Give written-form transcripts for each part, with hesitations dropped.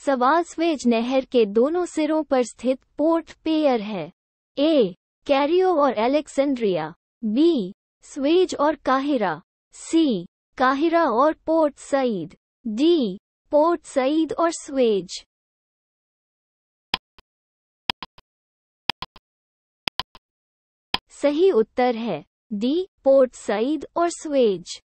सवाल स्वेज नहर के दोनों सिरों पर स्थित पोर्ट पेयर है। ए. कैरियो और अलेक्जेंड्रिया, बी. स्वेज और काहिरा, सी. काहिरा और Port Said, D. Port Said और स्वेज। सही उत्तर है डी. पोर्ट सईद और स्वेज।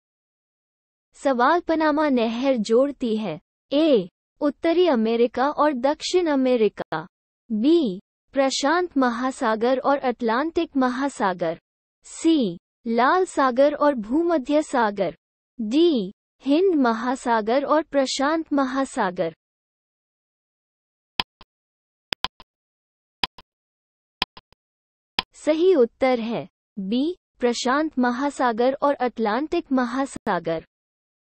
सवाल पनामा नहर जोड़ती है। ए. उत्तरी अमेरिका और दक्षिण अमेरिका, बी. प्रशांत महासागर और अटलांटिक महासागर, सी. लाल सागर और भूमध्य सागर, डी. हिंद महासागर और प्रशांत महासागर। सही उत्तर है बी. प्रशांत महासागर और अटलांटिक महासागर।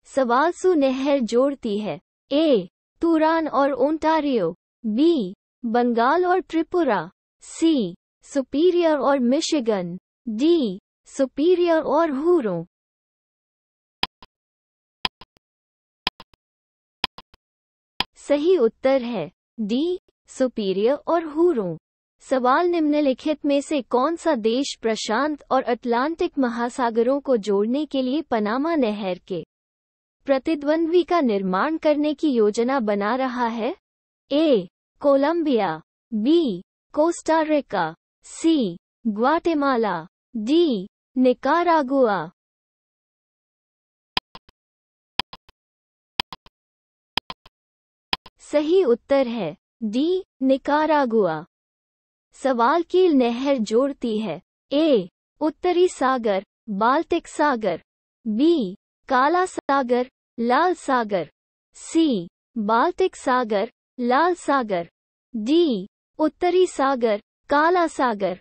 सवाल सू नहर जोड़ती है। ए. तुरान और ओंटारियो, बी. बंगाल और त्रिपुरा, सी. सुपीरियर और मिशिगन, डी. सुपीरियर और हुरों। सही उत्तर है डी. सुपीरियर और हुरों। सवाल निम्नलिखित में से कौन सा देश प्रशांत और अटलांटिक महासागरों को जोड़ने के लिए पनामा नहर के प्रतिद्वंद्वी का निर्माण करने की योजना बना रहा है? A. Colombia, B. Costa Rica, C. Guatemala, D. Nicaragua. सही उत्तर है डी. निकारागुआ। सवाल कील नहर जोड़ती है। ए. उत्तरी सागर, बाल्टिक सागर, बी. काला सागर, लाल सागर, सी. बाल्टिक सागर, लाल सागर, डी. उत्तरी सागर, काला सागर।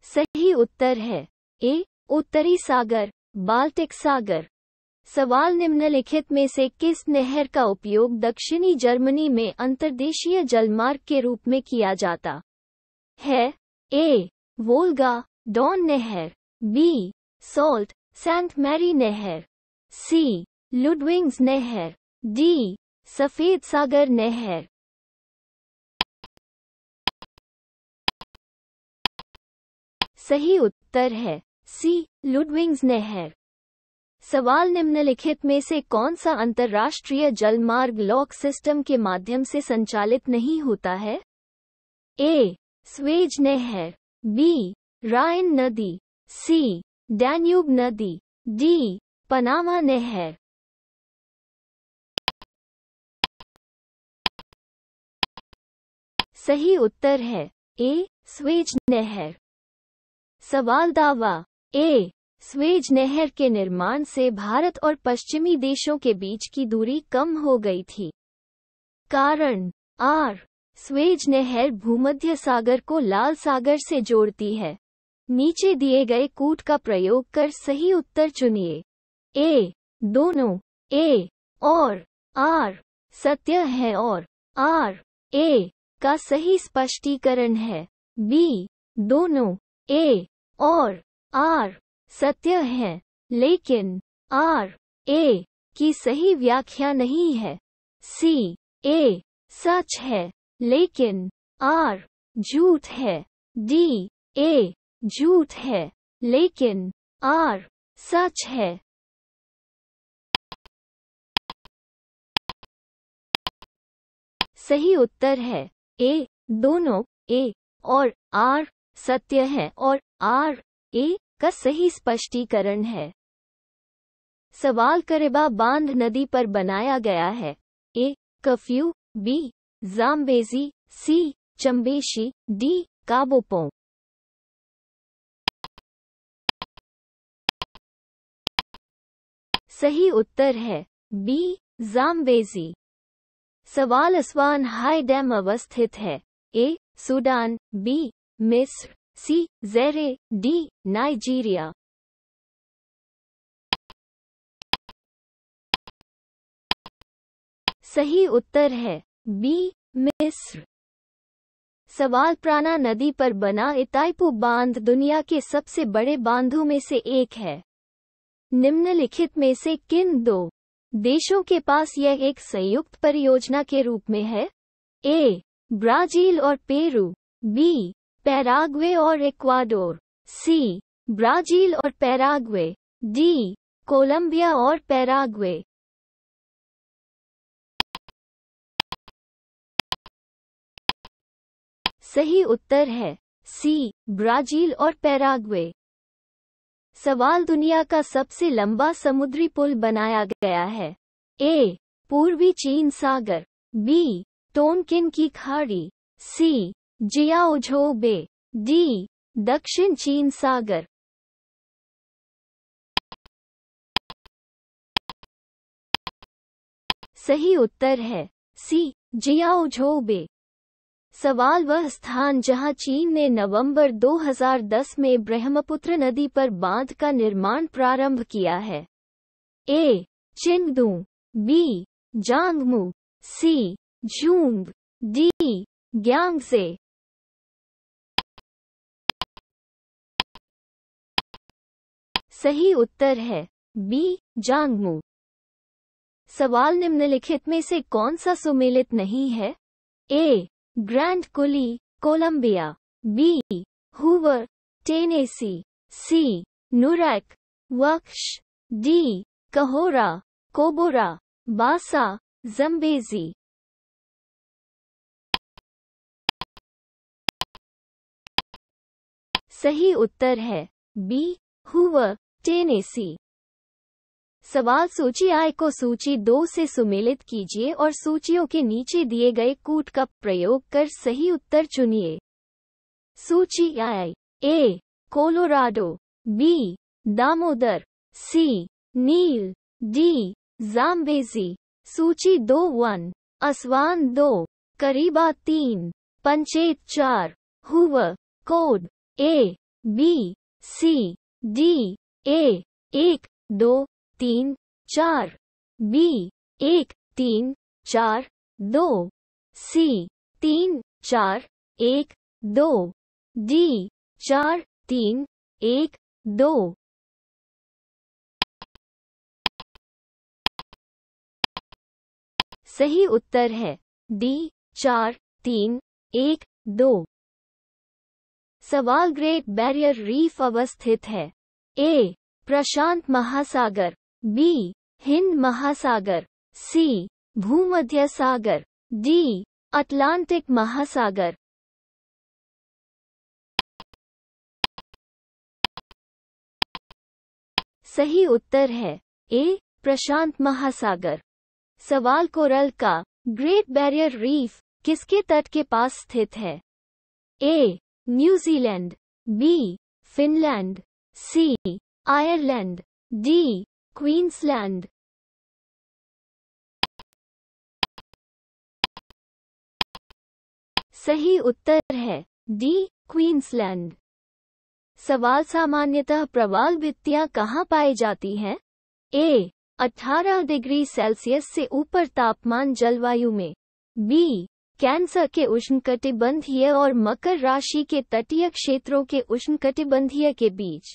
सही उत्तर है ए. उत्तरी सागर, बाल्टिक सागर। सवाल निम्नलिखित में से किस नहर का उपयोग दक्षिणी जर्मनी में अंतर्देशीय जलमार्ग के रूप में किया जाता है? ए. वोल्गा डॉन नहर, बी. सॉल्ट सेंट मैरी नहर, सी. लुडविग्स नहर, डी. सफेद सागर नहर। सही उत्तर है सी. लुडविग्स नहर। सवाल निम्नलिखित में से कौन सा अंतर्राष्ट्रीय जलमार्ग लॉक सिस्टम के माध्यम से संचालित नहीं होता है? ए. स्वेज नहर, बी. राइन नदी, सी. डैन्यूब नदी, डी. पनामा नहर। सही उत्तर है ए. स्वेज नहर। सवाल दावा। ए. स्वेज नहर के निर्माण से भारत और पश्चिमी देशों के बीच की दूरी कम हो गई थी। कारण आर. स्वेज नहर भूमध्य सागर को लाल सागर से जोड़ती है। नीचे दिए गए कूट का प्रयोग कर सही उत्तर चुनिए। ए. दोनों ए और आर सत्य है और आर ए का सही स्पष्टीकरण है। बी. दोनों ए और आर सत्य है लेकिन आर ए की सही व्याख्या नहीं है। सी. ए सच है लेकिन आर झूठ है। डी. ए झूठ है लेकिन आर सच है। सही उत्तर है ए. दोनों ए और आर सत्य है और आर ए का सही स्पष्टीकरण है। सवाल करेबा बांध नदी पर बनाया गया है। A. Kafue, B. Zambezi, C. Chambeshi, D. Kabompo. सही उत्तर है बी. जाम्बेजी। सवाल अस्वान हाई डैम अवस्थित है। ए. Sudan, B. मिस्र, सी. ज़ेरे, डी. नाइजीरिया। सही उत्तर है बी. मिस्र। सवाल प्राणा नदी पर बना इताइपू बांध दुनिया के सबसे बड़े बांधों में से एक है। निम्नलिखित में से किन दो देशों के पास यह एक संयुक्त परियोजना के रूप में है? ए. ब्राजील और पेरू, बी. पैराग्वे और इक्वाडोर, सी. ब्राजील और पैराग्वे, डी. कोलंबिया और पैराग्वे। सही उत्तर है सी. ब्राजील और पैराग्वे। सवाल दुनिया का सबसे लंबा समुद्री पुल बनाया गया है? ए. पूर्वी चीन सागर, बी. टोनकिन की खाड़ी, सी. जियाओझोउ बे, डी. दक्षिण चीन सागर। सही उत्तर है सी. जियाओझोउ बे। सवाल वह स्थान जहां चीन ने नवंबर 2010 में ब्रह्मपुत्र नदी पर बांध का निर्माण प्रारंभ किया है? A. Chengdu, B. Zhangmu, C. Jung, D. Gyantse. सही उत्तर है बी. जांगमू। सवाल निम्नलिखित में से कौन सा सुमेलित नहीं है? ए. ग्रैंड कुली, कोलंबिया, बी. हूवर, टेनेसी, सी. नुरैक, वक्श, डी. कहोरा, कोबोरा, बासा, जम्बेजी। सही उत्तर है बी. Hoover, Tennessee. सवाल सूची आई को सूची 2 से सुमेलित कीजिए और सूचियों के नीचे दिए गए कूट का प्रयोग कर सही उत्तर चुनिए। सूची I: A. Colorado, B. Damodar, C. नील, डी. जाम्बेजी। सूची 2 1. Aswan 2, Kariba 3, Panchet 4, Hoover. Code A. B. C. D. A. 1 2 3 4, B. 1 3 4 2, C. 3 4 1 2, D. 4 3 1 2। सही उत्तर है डी. 4 3 1 2। सवाल ग्रेट बैरियर रीफ अवस्थित है? ए. प्रशांत महासागर, बी. हिंद महासागर, सी. भूमध्य सागर, डी. अटलांटिक महासागर। सही उत्तर है ए. प्रशांत महासागर। सवाल कोरल का ग्रेट बैरियर रीफ किसके तट के पास स्थित है? A. New Zealand, B. Finland, C. Ireland, D. Queensland. सही उत्तर है डी. क्वींसलैंड। सवाल सामान्यतः प्रवाल भित्तियां कहाँ पाई जाती हैं? ए. 18 डिग्री सेल्सियस से ऊपर तापमान जलवायु में, बी. कैंसर के उष्णकटिबंधीय और मकर राशि के तटीय क्षेत्रों के उष्णकटिबंधीय के बीच,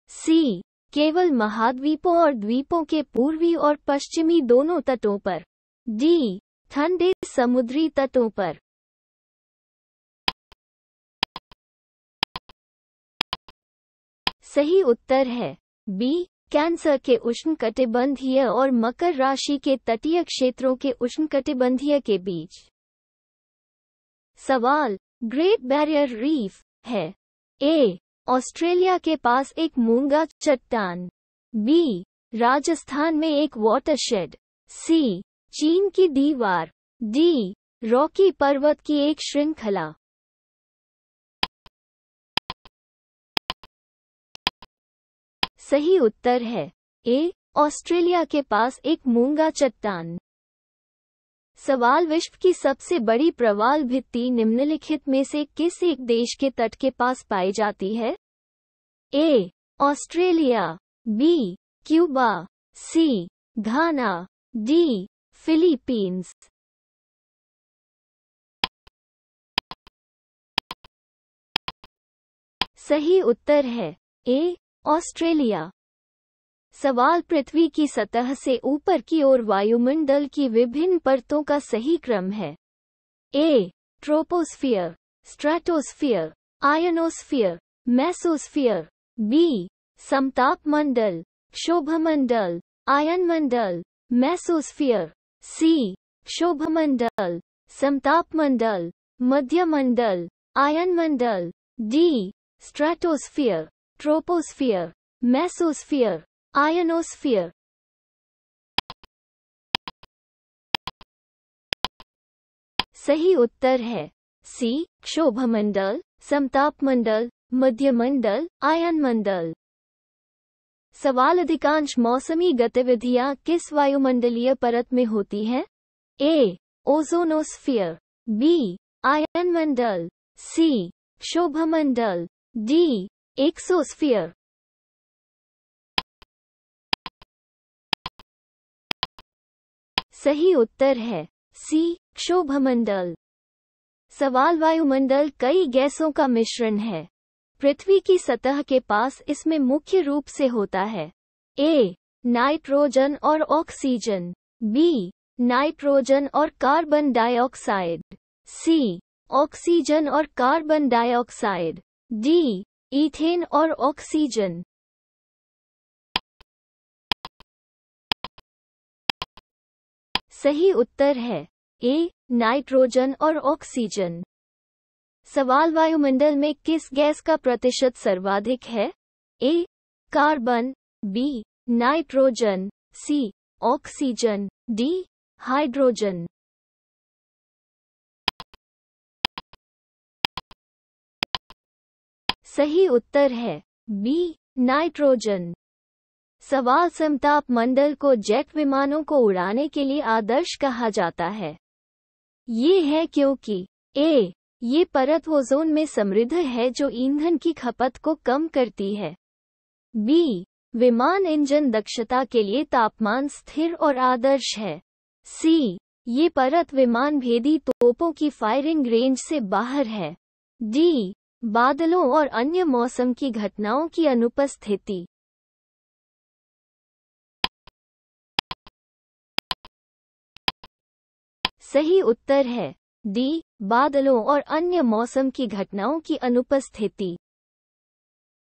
सी. केवल महाद्वीपों और द्वीपों के पूर्वी और पश्चिमी दोनों तटों पर, डी. ठंडे समुद्री तटों पर। सही उत्तर है बी. कैंसर के उष्णकटिबंधीय और मकर राशि के तटीय क्षेत्रों के उष्णकटिबंधीय के बीच। सवाल ग्रेट बैरियर रीफ है? ए. ऑस्ट्रेलिया के पास एक मूंगा चट्टान, बी. राजस्थान में एक वाटरशेड, सी. चीन की दीवार, डी. रॉकी पर्वत की एक श्रृंखला। सही उत्तर है ए. ऑस्ट्रेलिया के पास एक मूंगा चट्टान। सवाल विश्व की सबसे बड़ी प्रवाल भित्ति निम्नलिखित में से किस एक देश के तट के पास पाई जाती है? A. Australia, B. Cuba, C. Ghana, D. Philippines. सही उत्तर है ए. ऑस्ट्रेलिया। सवाल पृथ्वी की सतह से ऊपर की ओर वायुमंडल की विभिन्न परतों का सही क्रम है। A. Troposphere, stratosphere, ionosphere, mesosphere. B. समतापमंडल, क्षोभमंडल, आयनमंडल, मेसोस्फियर। सी. क्षोभमंडल, समतापमंडल, मध्यमंडल, आयनमंडल। D. Stratosphere, troposphere, mesosphere, ionosphere. सही उत्तर है सी. क्षोभमंडल, समतापमंडल, मध्यमंडल, आयनमंडल। सवाल अधिकांश मौसमी गतिविधियां किस वायुमंडलीय परत में होती हैं? ए. ओजोनोस्फियर, बी. आयनमंडल, सी. क्षोभमंडल, डी. एक्सोस्फियर। सही उत्तर है सी. क्षोभमंडल। सवाल वायुमंडल कई गैसों का मिश्रण है। पृथ्वी की सतह के पास इसमें मुख्य रूप से होता है। ए. नाइट्रोजन और ऑक्सीजन, बी. नाइट्रोजन और कार्बन डाइऑक्साइड, सी. ऑक्सीजन और कार्बन डाइऑक्साइड, डी. ईथेन और ऑक्सीजन। सही उत्तर है ए. नाइट्रोजन और ऑक्सीजन। सवाल वायुमंडल में किस गैस का प्रतिशत सर्वाधिक है? A. Carbon, B. Nitrogen, C. Oxygen, D. Hydrogen. सही उत्तर है बी. नाइट्रोजन। सवाल समताप मंडल को जेट विमानों को उड़ाने के लिए आदर्श कहा जाता है। ये है क्योंकि ए. ये परत ओजोन में समृद्ध है जो ईंधन की खपत को कम करती है। बी. विमान इंजन दक्षता के लिए तापमान स्थिर और आदर्श है। सी. ये परत विमान भेदी तोपों की फायरिंग रेंज से बाहर है। डी. बादलों और अन्य मौसम की घटनाओं की अनुपस्थिति। सही उत्तर है डी. बादलों और अन्य मौसम की घटनाओं की अनुपस्थिति।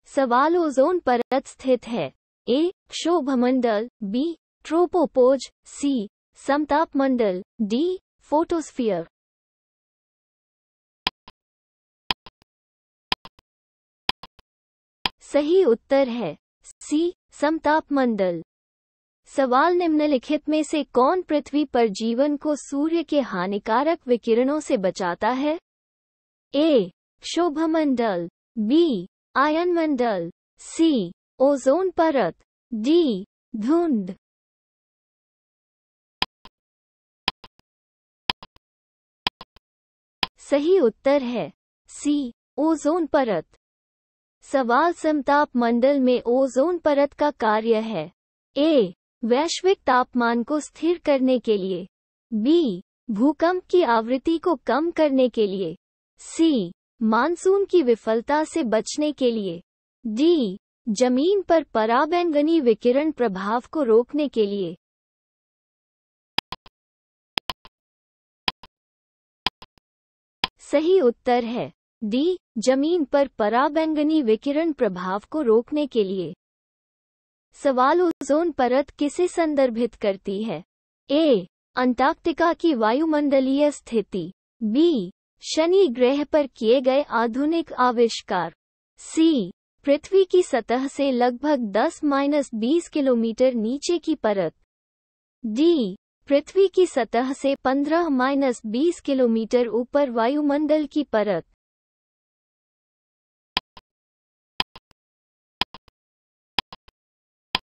सवाल ओजोन परत स्थित है। ए. क्षोभमंडल, बी. ट्रोपोपोज, सी. समतापमंडल, डी. फोटोस्फीयर। सही उत्तर है सी. समतापमंडल। सवाल निम्नलिखित में से कौन पृथ्वी पर जीवन को सूर्य के हानिकारक विकिरणों से बचाता है? ए. क्षोभमंडल, बी. आयनमंडल, सी. ओजोन परत, डी. धुंध। सही उत्तर है सी. ओजोन परत। सवाल समताप मंडल में ओजोन परत का कार्य है। ए. वैश्विक तापमान को स्थिर करने के लिए, बी. भूकंप की आवृत्ति को कम करने के लिए, सी. मानसून की विफलता से बचने के लिए, डी. जमीन पर पराबैंगनी विकिरण प्रभाव को रोकने के लिए। सही उत्तर है डी. जमीन पर पराबैंगनी विकिरण प्रभाव को रोकने के लिए। सवाल ओजोन परत किसे संदर्भित करती है? ए. अंटार्कटिका की वायुमंडलीय स्थिति, बी. शनि ग्रह पर किए गए आधुनिक आविष्कार, सी. पृथ्वी की सतह से लगभग 10-20 किलोमीटर नीचे की परत, डी. पृथ्वी की सतह से 15-20 किलोमीटर ऊपर वायुमंडल की परत।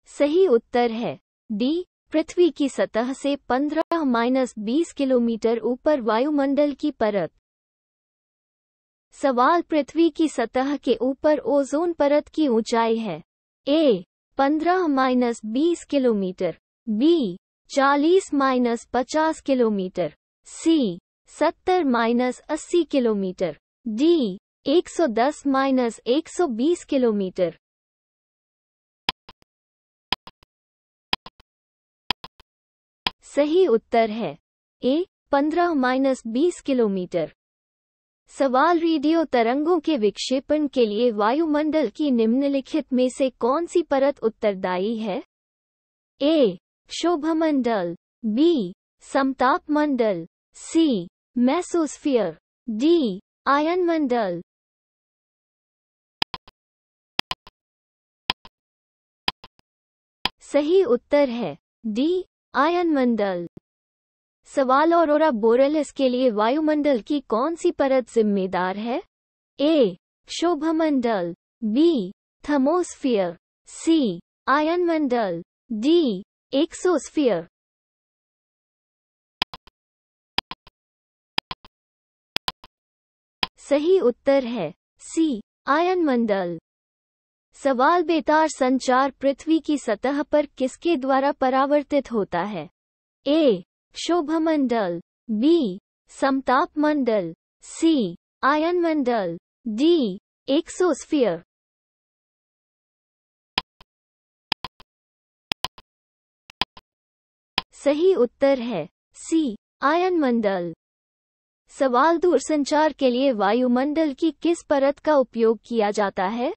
सही उत्तर है डी. पृथ्वी की सतह से 15-20 किलोमीटर ऊपर वायुमंडल की परत। सवाल पृथ्वी की सतह के ऊपर ओजोन परत की ऊंचाई है। ए. 15-20 किलोमीटर, बी. 40-50 किलोमीटर, सी. 70-80 किलोमीटर, डी. 110-120 किलोमीटर। सही उत्तर है ए 15-20 किलोमीटर। सवाल रेडियो तरंगों के विक्षेपण के लिए वायुमंडल की निम्नलिखित में से कौन सी परत उत्तरदायी है? ए क्षोभमंडल, बी समताप मंडल, सी मेसोस्फीयर, डी आयनमंडल। सही उत्तर है डी आयनमंडल। सवाल ऑरोरा बोरेलिस के लिए वायुमंडल की कौन सी परत जिम्मेदार है? ए क्षोभमंडल, बी थर्मोस्फीयर, सी आयनमंडल, डी एक्सोस्फीयर। सही उत्तर है सी आयनमंडल। सवाल बेतार संचार पृथ्वी की सतह पर किसके द्वारा परावर्तित होता है? ए क्षोभमंडल, बी समताप मंडल, सी आयनमंडल, डी एक्सोस्फीयर। सही उत्तर है सी आयनमंडल। सवाल दूरसंचार के लिए वायुमंडल की किस परत का उपयोग किया जाता है?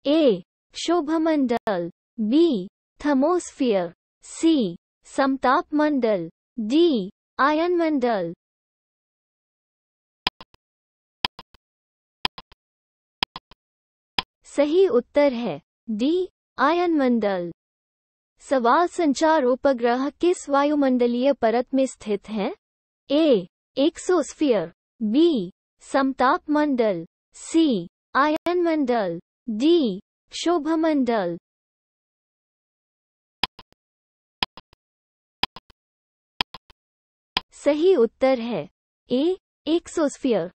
ए क्षोभमंडल, बी थर्मोस्फीयर, सी समताप मंडल, डी आयनमंडल। सही उत्तर है डी आयनमंडल। सवाल संचार उपग्रह किस वायुमंडलीय परत में स्थित हैं? ए एक्सोस्फीयर, बी समताप मंडल, सी आयनमंडल, डी क्षोभमंडल। सही उत्तर है ए एक्सोस्फीयर।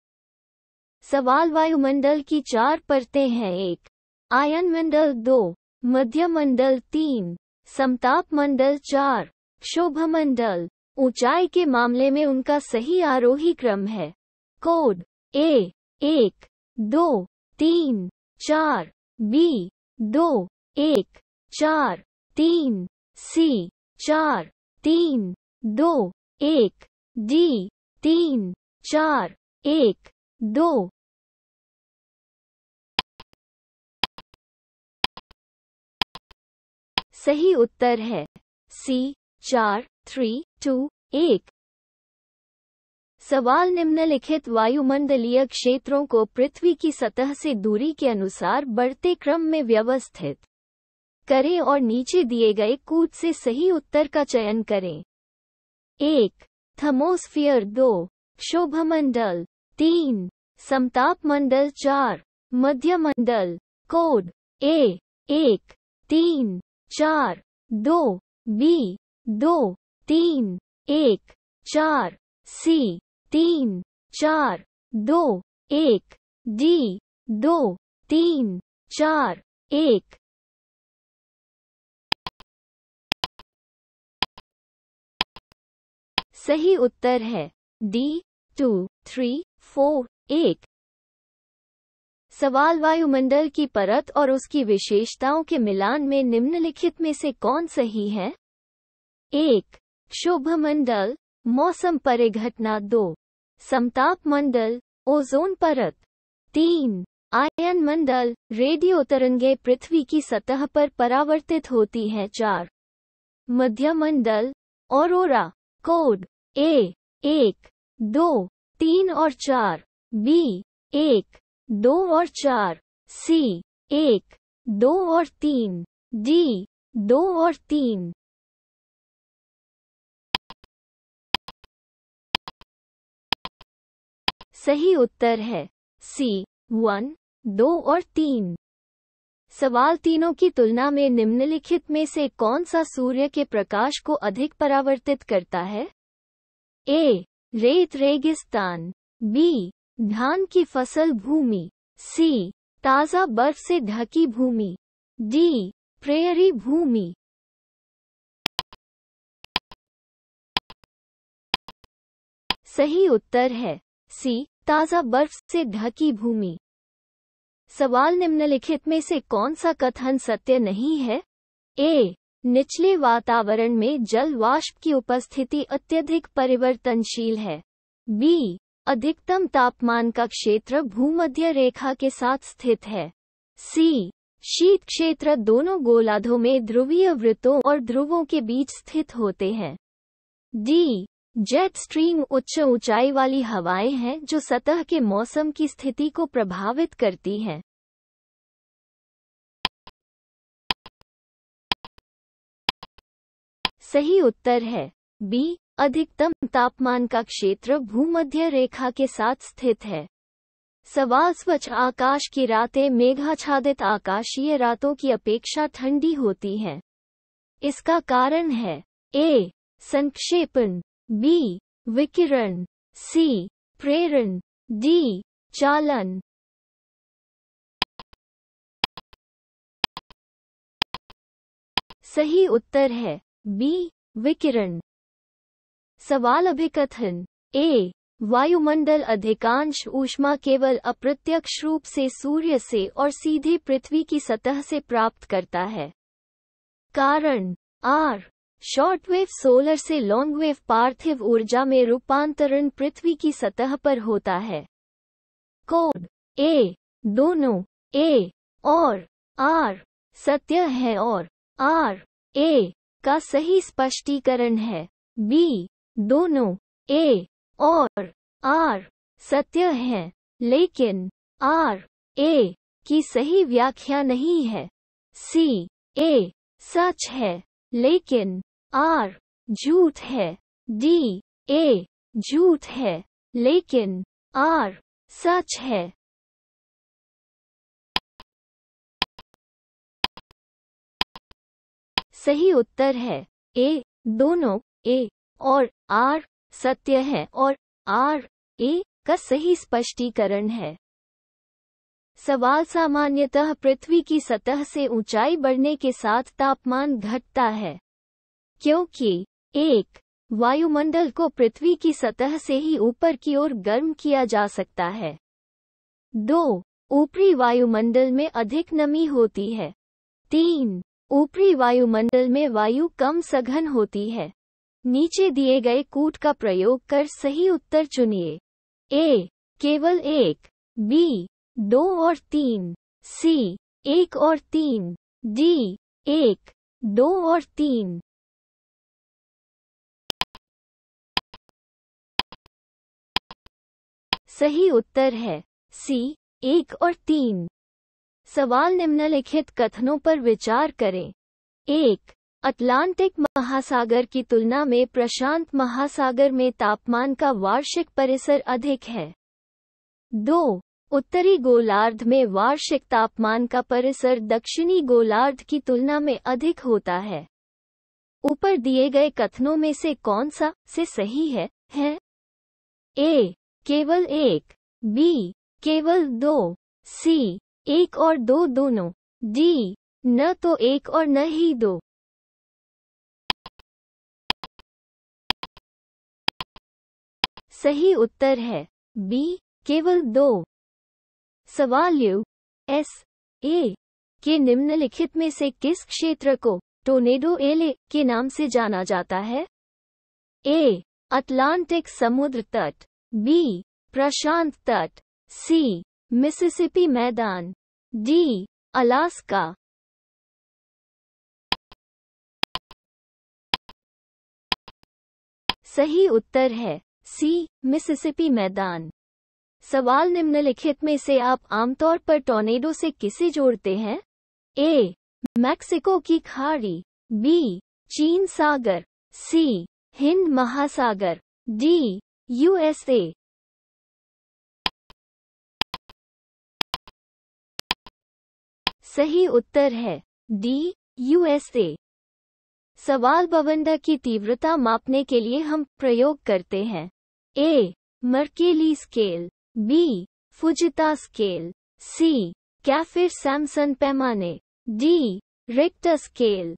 सवाल वायुमंडल की 4 परतें हैं। 1 आयनमंडल, 2 मध्यमंडल, 3 समताप मंडल, 4 क्षोभमंडल। ऊंचाई के मामले में उनका सही आरोही क्रम है। कोड ए 1 2 3 4, बी 2 1 4 3, सी 4 3 2 1, डी 3 4 1 2। सही उत्तर है सी 4 3 2 1। सवाल निम्नलिखित वायुमंडलीय क्षेत्रों को पृथ्वी की सतह से दूरी के अनुसार बढ़ते क्रम में व्यवस्थित करें और नीचे दिए गए कूट से सही उत्तर का चयन करें। 1 थर्मोस्फीयर, 2 क्षोभमंडल, 3 समताप मंडल, 4 मध्यमंडल। कोड ए 1 3 4 2, बी 2 3 1 4, सी 3 4 2 1, डी 2 3 4 1। सही उत्तर है डी 2 3 4 1। सवाल वायुमंडल की परत और उसकी विशेषताओं के मिलान में निम्नलिखित में से कौन सही है? 1 क्षोभमंडल, मौसम परिघटना, 2 समताप मंडल, ओजोन परत, 3 आयन मंडल, रेडियो तरंगें पृथ्वी की सतह पर परावर्तित होती हैं, 4 मध्यमंडल, ऑरोरा। कोड ए 1 2 3 और 4, बी 1 2 और 4, सी 1 2 और 3, डी 2 और 3। सही उत्तर है सी 1 2 और 3। सवाल तीनों की तुलना में निम्नलिखित में से कौन सा सूर्य के प्रकाश को अधिक परावर्तित करता है? ए रेत रेगिस्तान, बी धान की फसल भूमि, सी ताजा बर्फ से ढकी भूमि, डी प्रेयरी भूमि। सही उत्तर है सी ताजा बर्फ से ढकी भूमि। सवाल निम्नलिखित में से कौन सा कथन सत्य नहीं है? ए निचले वातावरण में जल वाष्प की उपस्थिति अत्यधिक परिवर्तनशील है। बी, अधिकतम तापमान का क्षेत्र भूमध्य रेखा के साथ स्थित है। सी, शीत क्षेत्र दोनों गोलार्धों में ध्रुवीय वृत्तों और ध्रुवों के बीच स्थित होते हैं। डी, जेट स्ट्रीम उच्च ऊंचाई वाली हवाएं हैं जो सतह के मौसम की स्थिति को प्रभावित करती हैं। सही उत्तर है बी, अधिकतम तापमान का क्षेत्र भूमध्य रेखा के साथ स्थित है। सवाल, स्वच्छ आकाश की रातें मेघाच्छादित आकाशीय रातों की अपेक्षा ठंडी होती हैं। इसका कारण है ए, संक्षेपण, बी, विकिरण, सी, प्रेरण, डी, चालन। सही उत्तर है बी, विकिरण। सवाल, अभिकथन ए, वायुमंडल अधिकांश ऊष्मा केवल अप्रत्यक्ष रूप से सूर्य से और सीधे पृथ्वी की सतह से प्राप्त करता है। कारण आर, शॉर्टवेव सोलर से लॉन्गवेव पार्थिव ऊर्जा में रूपांतरण पृथ्वी की सतह पर होता है। कोड ए, दोनों ए और आर सत्य है और आर ए का सही स्पष्टीकरण है। बी, दोनों ए और आर सत्य है लेकिन आर ए की सही व्याख्या नहीं है। सी, ए सच है लेकिन आर झूठ है। डी, ए झूठ है लेकिन आर सच है। सही उत्तर है ए, दोनों ए और आर सत्य है और आर ए का सही स्पष्टीकरण है। सवाल, सामान्यतः पृथ्वी की सतह से ऊंचाई बढ़ने के साथ तापमान घटता है क्योंकि 1. वायुमंडल को पृथ्वी की सतह से ही ऊपर की ओर गर्म किया जा सकता है। 2. ऊपरी वायुमंडल में अधिक नमी होती है। 3. ऊपरी वायुमंडल में वायु कम सघन होती है। नीचे दिए गए कूट का प्रयोग कर सही उत्तर चुनिए। ए, केवल 1, बी, 2 और 3, सी, 1 और 3, डी, 1, 2 और 3। सही उत्तर है सी, 1 और 3। सवाल, निम्नलिखित कथनों पर विचार करें। 1. अटलांटिक महासागर की तुलना में प्रशांत महासागर में तापमान का वार्षिक परिसर अधिक है। 2. उत्तरी गोलार्ध में वार्षिक तापमान का परिसर दक्षिणी गोलार्ध की तुलना में अधिक होता है। ऊपर दिए गए कथनों में से कौन सा से सही है? ए, केवल 1, बी, केवल 2, सी, 1 और 2 दोनों, डी, न तो 1 और न ही 2। सही उत्तर है बी, केवल 2। सवाल, यूएसए के निम्नलिखित में से किस क्षेत्र को टोर्नेडो एले के नाम से जाना जाता है? ए, अटलांटिक समुद्र तट, बी, प्रशांत तट, सी, मिसिसिपी मैदान, डी, अलास्का। सही उत्तर है सी, मिसिसिपी मैदान। सवाल, निम्नलिखित में से आप आमतौर पर टॉर्नेडो से किसे जोड़ते हैं? ए, मैक्सिको की खाड़ी, बी, चीन सागर, सी, हिंद महासागर, डी, यूएसए। सही उत्तर है डी, यूएसए। सवाल, बवंडर की तीव्रता मापने के लिए हम प्रयोग करते हैं। A, Mercalli scale, B, Fujita scale, C, Saffir Simpson पैमाने, डी, रिक्टर स्केल।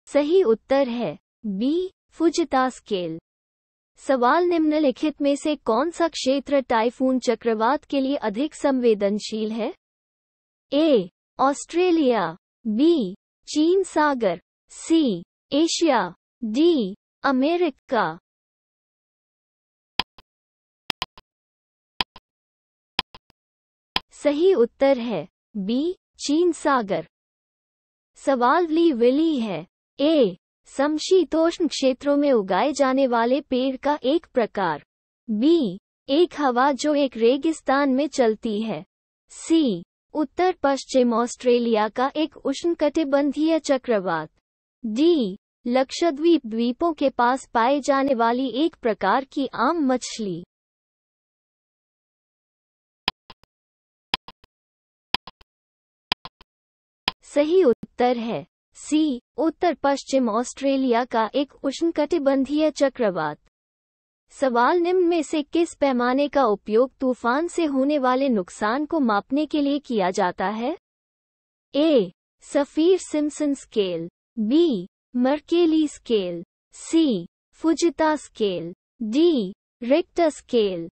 सही उत्तर है बी, फुजिता स्केल। सवाल, निम्नलिखित में से कौन सा क्षेत्र टाइफून चक्रवात के लिए अधिक संवेदनशील है? ए ऑस्ट्रेलिया, बी चीन सागर, सी एशिया, डी अमेरिका। सही उत्तर है बी चीन सागर। सवाल विली है। ए समशीतोष्ण क्षेत्रों में उगाए जाने वाले पेड़ का एक प्रकार, बी एक हवा जो एक रेगिस्तान में चलती है, सी उत्तर पश्चिम ऑस्ट्रेलिया का एक उष्णकटिबंधीय चक्रवात, डी लक्षद्वीप द्वीपों के पास पाए जाने वाली एक प्रकार की आम मछली। सही उत्तर है सी उत्तर पश्चिम ऑस्ट्रेलिया का एक उष्णकटिबंधीय चक्रवात। सवाल निम्न में से किस पैमाने का उपयोग तूफान से होने वाले नुकसान को मापने के लिए किया जाता है? A Saffir Simpson scale, B Mercalli scale, C Fujita scale, D Richter scale.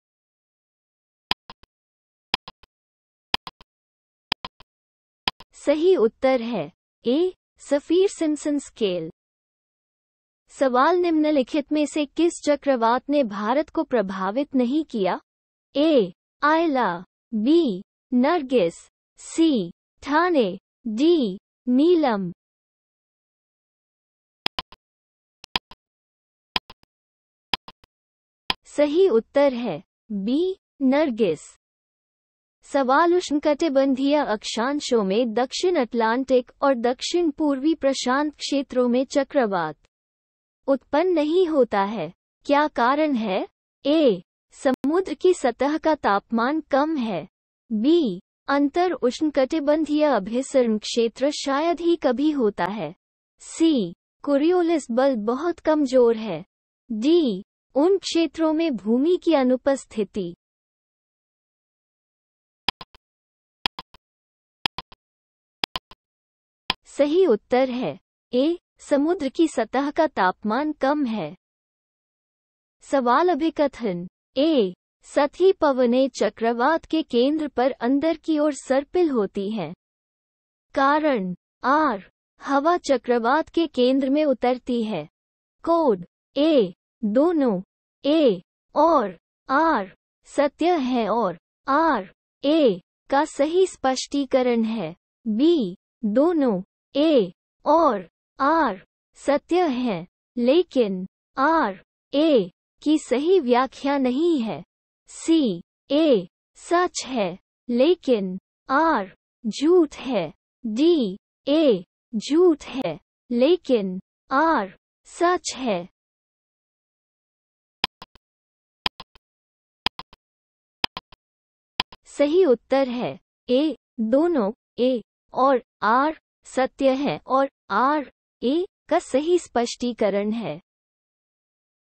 सही उत्तर है ए सफीर सिम्पसन स्केल। सवाल निम्नलिखित में से किस चक्रवात ने भारत को प्रभावित नहीं किया? ए आयला, बी नरगिस, सी ठाने, डी नीलम। सही उत्तर है बी नरगिस। सवाल उष्णकटिबंधीय अक्षांशों में दक्षिण अटलांटिक और दक्षिण पूर्वी प्रशांत क्षेत्रों में चक्रवात उत्पन्न नहीं होता है, क्या कारण है? ए समुद्र की सतह का तापमान कम है, बी अंतर उष्णकटिबंधीय अभिसरण क्षेत्र शायद ही कभी होता है, सी कोरियोलिस बल बहुत कमजोर है, डी उन क्षेत्रों में भूमि की अनुपस्थिति। सही उत्तर है ए समुद्र की सतह का तापमान कम है। सवाल अभिकथन। ए सतही पवनें चक्रवात के केंद्र पर अंदर की ओर सर्पिल होती हैं। कारण आर हवा चक्रवात के केंद्र में उतरती है। कोड ए दोनों ए और आर सत्य है और आर ए का सही स्पष्टीकरण है, बी दोनों ए और आर सत्य है लेकिन आर ए की सही व्याख्या नहीं है, सी ए सच है लेकिन आर झूठ है, डी ए झूठ है लेकिन आर सच है। सही उत्तर है ए दोनों ए और आर सत्य है और आर ए का सही स्पष्टीकरण है।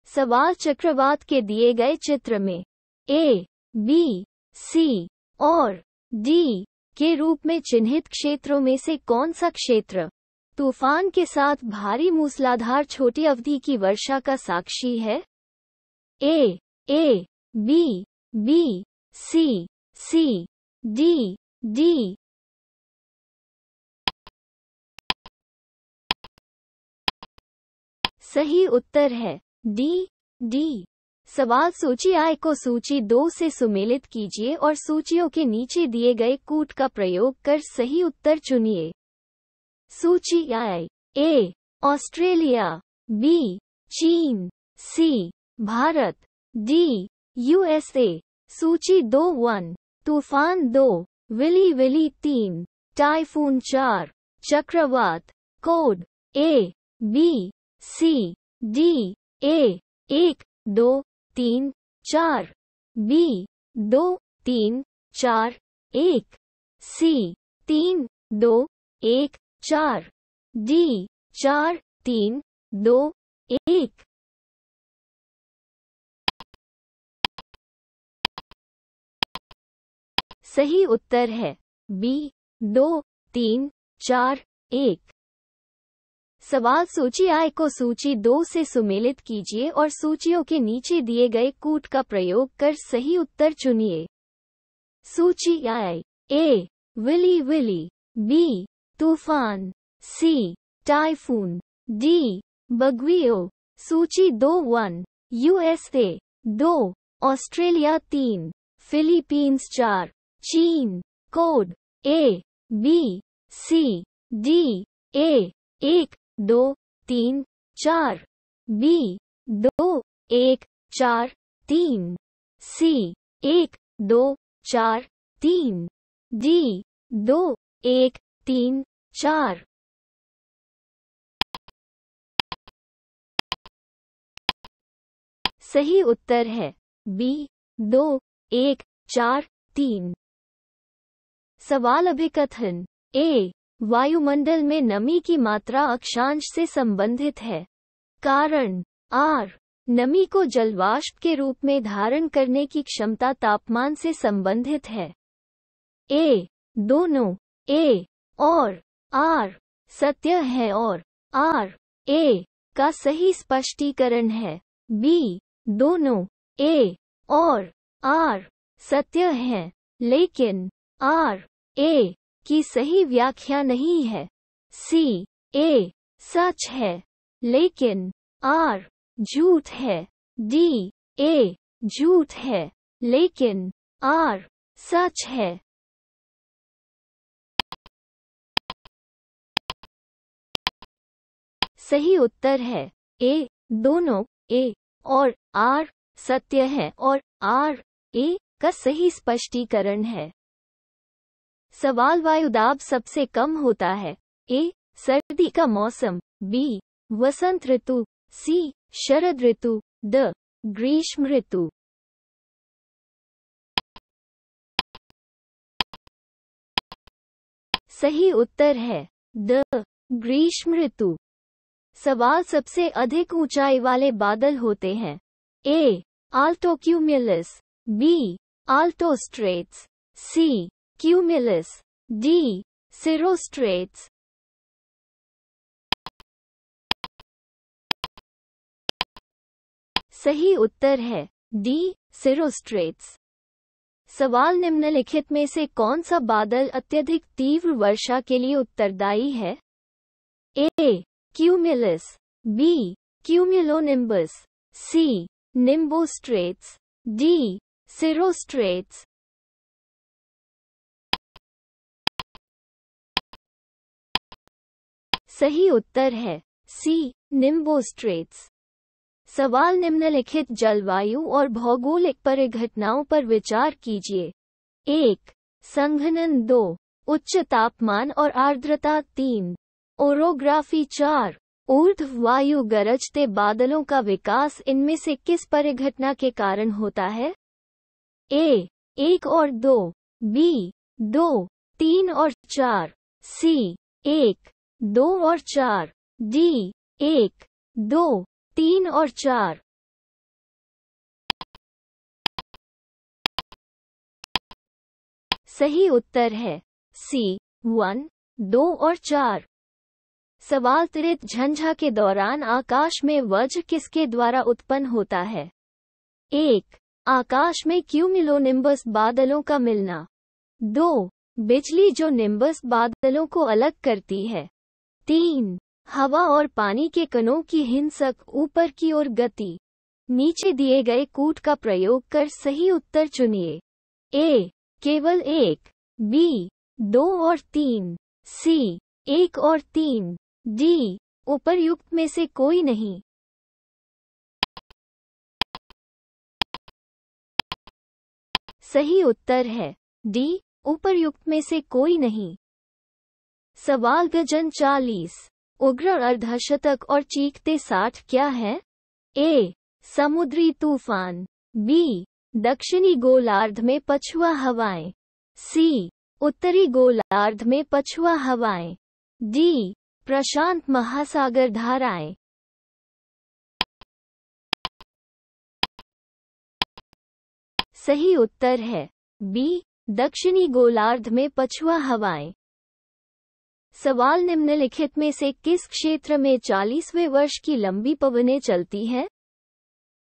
सवाल चक्रवात के दिए गए चित्र में ए बी सी और डी के रूप में चिन्हित क्षेत्रों में से कौन सा क्षेत्र तूफान के साथ भारी मूसलाधार छोटी अवधि की वर्षा का साक्षी है? A B B C C D D. सही उत्तर है डी डी। सवाल सूची आय को सूची 2 से सुमेलित कीजिए और सूचियों के नीचे दिए गए कूट का प्रयोग कर सही उत्तर चुनिए। सूची आय ए ऑस्ट्रेलिया, बी चीन, सी भारत, डी यूएसए। सूची 2 1 तूफान 2, विली 3, टाइफून 4, चक्रवात। Code A B C D A 1 2 3 4, B 2 3 4 1, C 3 2 1 4, D 4 3 2 1। सही उत्तर है बी 2 3 4 1। सवाल सूची आय को सूची 2 से सुमेलित कीजिए और सूचियों के नीचे दिए गए कूट का प्रयोग कर सही उत्तर चुनिए। सूची आय ए विली विली, बी तूफान, सी टाइफून, डी बग्वियो। सूची 2 1, यूएसए 2, ऑस्ट्रेलिया 3, फिलीपींस 4, चीन। Code A B C D A 1 2 3 4, B 2 1 4 3, C 1 2 4 3, D 2 1 3 4। सही उत्तर है बी 2 1 4 3। सवाल अभिकथन ए, वायुमंडल में नमी की मात्रा अक्षांश से संबंधित है। कारण आर, नमी को जलवाष्प के रूप में धारण करने की क्षमता तापमान से संबंधित है। ए, दोनों ए और आर सत्य है और आर ए का सही स्पष्टीकरण है। बी, दोनों ए और आर सत्य है लेकिन आर ए की सही व्याख्या नहीं है। सी, ए सच है लेकिन आर झूठ है। डी, ए झूठ है लेकिन आर सच है। सही उत्तर है ए, दोनों ए और आर सत्य है और आर ए का सही स्पष्टीकरण है। सवाल वायुदाब सबसे कम होता है। ए, सर्दी का मौसम, बी वसंत ऋतु, सी शरद ऋतु, ड ग्रीष्म ऋतु। सही उत्तर है ड ग्रीष्म ऋतु। सवाल सबसे अधिक ऊंचाई वाले बादल होते हैं। ए, आल्टो क्यूम्युलस, बी आल्टो स्ट्रेट्स, सी क्यूम्युलस, डी सिरोस्ट्रेट्स। सही उत्तर है डी सिरोस्ट्रेट्स। सवाल निम्नलिखित में से कौन सा बादल अत्यधिक तीव्र वर्षा के लिए उत्तरदायी है? ए, क्यूम्युलस, बी क्यूम्युलोनिम्बस, सी निम्बोस्ट्रेट्स, डी सिरोस्ट्रेट्स। सही उत्तर है सी निम्बोस्ट्रेट्स। सवाल निम्नलिखित जलवायु और भौगोलिक परिघटनाओं पर विचार कीजिए। 1, संघनन 2, उच्च तापमान और आर्द्रता 3, ओरोग्राफी 4, ऊर्ध्व वायु गरजते बादलों का विकास इनमें से किस परिघटना के कारण होता है? ए, 1 और 2, बी 2, 3 और 4, सी 1, 2 और 4, डी 1, 2, 3 और 4। सही उत्तर है सी 1, 2 और 4। सवाल त्वरित झंझा के दौरान आकाश में वज्र किसके द्वारा उत्पन्न होता है? 1, आकाश में क्यूमुलोनिम्बस बादलों का मिलना। 2, बिजली जो निम्बस बादलों को अलग करती है। 3, हवा और पानी के कणों की हिंसक ऊपर की ओर गति। नीचे दिए गए कूट का प्रयोग कर सही उत्तर चुनिए। ए, केवल 1, बी 2 और 3, सी 1 और 3, डी उपर्युक्त में से कोई नहीं। सही उत्तर है डी उपर्युक्त में से कोई नहीं। सवाल गजन 40, उग्र अर्धशतक और चीखते 60 क्या है? ए, समुद्री तूफान, बी दक्षिणी गोलार्ध में पछुआ हवाएं, सी उत्तरी गोलार्ध में पछुआ हवाएं, डी प्रशांत महासागर धाराएं। सही उत्तर है बी दक्षिणी गोलार्ध में पछुआ हवाएं। सवाल निम्नलिखित में से किस क्षेत्र में 40वें वर्ष की लंबी पवनें चलती हैं?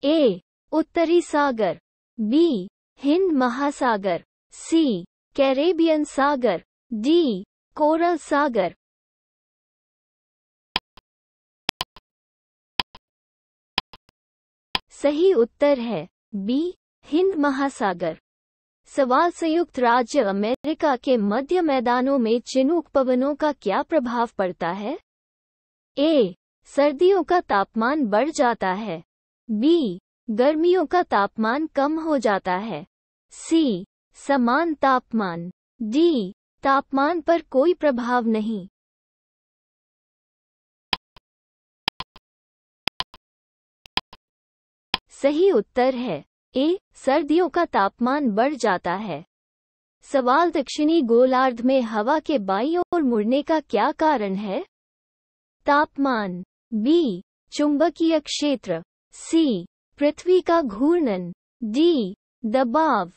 ए, उत्तरी सागर, बी हिंद महासागर, सी कैरेबियन सागर, डी कोरल सागर। सही उत्तर है बी हिंद महासागर। सवाल संयुक्त राज्य अमेरिका के मध्य मैदानों में चिनूक पवनों का क्या प्रभाव पड़ता है? ए सर्दियों का तापमान बढ़ जाता है, बी गर्मियों का तापमान कम हो जाता है, सी समान तापमान, डी तापमान पर कोई प्रभाव नहीं। सही उत्तर है ए सर्दियों का तापमान बढ़ जाता है। सवाल दक्षिणी गोलार्ध में हवा के बाईं ओर मुड़ने का क्या कारण है? तापमान, बी चुंबकीय क्षेत्र, सी पृथ्वी का घूर्णन, डी दबाव।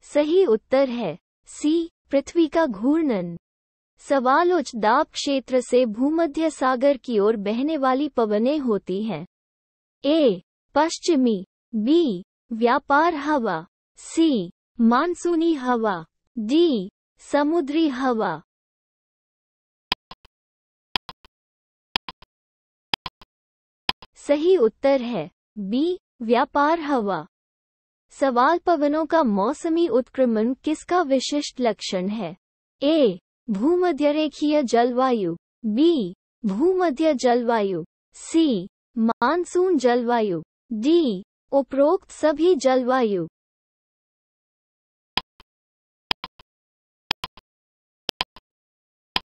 सही उत्तर है सी पृथ्वी का घूर्णन। सवाल उच्च दाब क्षेत्र से भूमध्य सागर की ओर बहने वाली पवनें होती हैं। ए पश्चिमी, बी व्यापार हवा, सी मानसूनी हवा, डी समुद्री हवा। सही उत्तर है बी व्यापार हवा। सवाल पवनों का मौसमी उत्क्रमण किसका विशिष्ट लक्षण है? ए भूमध्यरेखीय जलवायु, बी भूमध्य जलवायु, सी मानसून जलवायु, डी उपरोक्त सभी जलवायु।